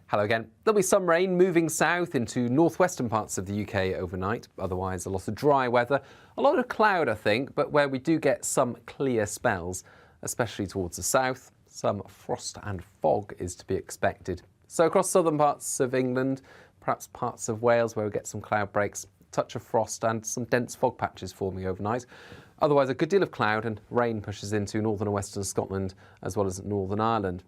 Hello again. There'll be some rain moving south into northwestern parts of the UK overnight. Otherwise, a lot of dry weather. A lot of cloud, I think, but where we do get some clear spells, especially towards the south, some frost and fog is to be expected. So across southern parts of England, perhaps parts of Wales where we get some cloud breaks, touch of frost and some dense fog patches forming overnight. Otherwise, a good deal of cloud and rain pushes into northern and western Scotland as well as Northern Ireland.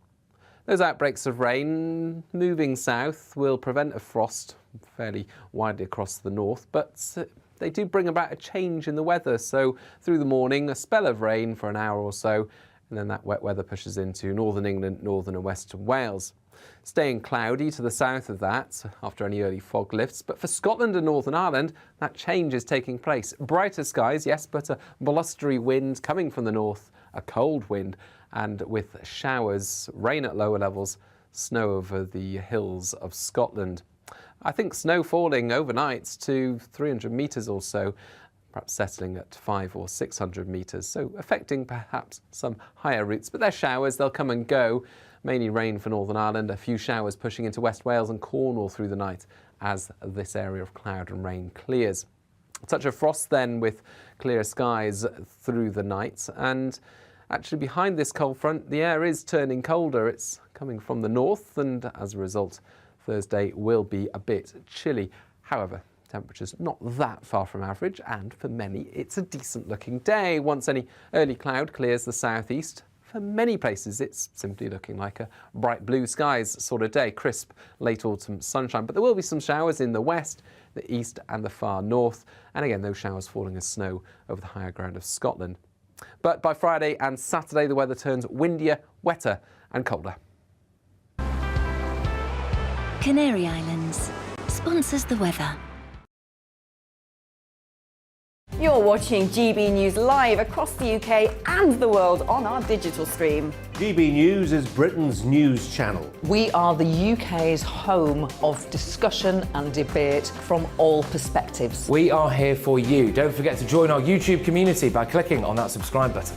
Those outbreaks of rain moving south will prevent a frost fairly widely across the north, but they do bring about a change in the weather. So through the morning, a spell of rain for an hour or so, and then that wet weather pushes into northern England, northern and western Wales. Staying cloudy to the south of that after any early fog lifts, but for Scotland and Northern Ireland, that change is taking place. Brighter skies, yes, but a blustery wind coming from the north, a cold wind, and with showers, rain at lower levels, snow over the hills of Scotland. I think snow falling overnight to 300 metres or so, perhaps settling at 500 or 600 metres, so affecting perhaps some higher routes. But they're showers, they'll come and go. Mainly rain for Northern Ireland, a few showers pushing into West Wales and Cornwall through the night as this area of cloud and rain clears. A touch of frost then with clear skies through the night, and actually behind this cold front the air is turning colder. It's coming from the north, and as a result Thursday will be a bit chilly. However, temperatures not that far from average, and for many it's a decent looking day once any early cloud clears the southeast. For many places it's simply looking like a bright blue skies sort of day, crisp late autumn sunshine, but there will be some showers in the west, the east and the far north, and again those showers falling as snow over the higher ground of Scotland. But by Friday and Saturday the weather turns windier, wetter and colder. Canary Islands sponsors the weather. You're watching GB News live across the UK and the world on our digital stream. GB News is Britain's news channel. We are the UK's home of discussion and debate from all perspectives. We are here for you. Don't forget to join our YouTube community by clicking on that subscribe button.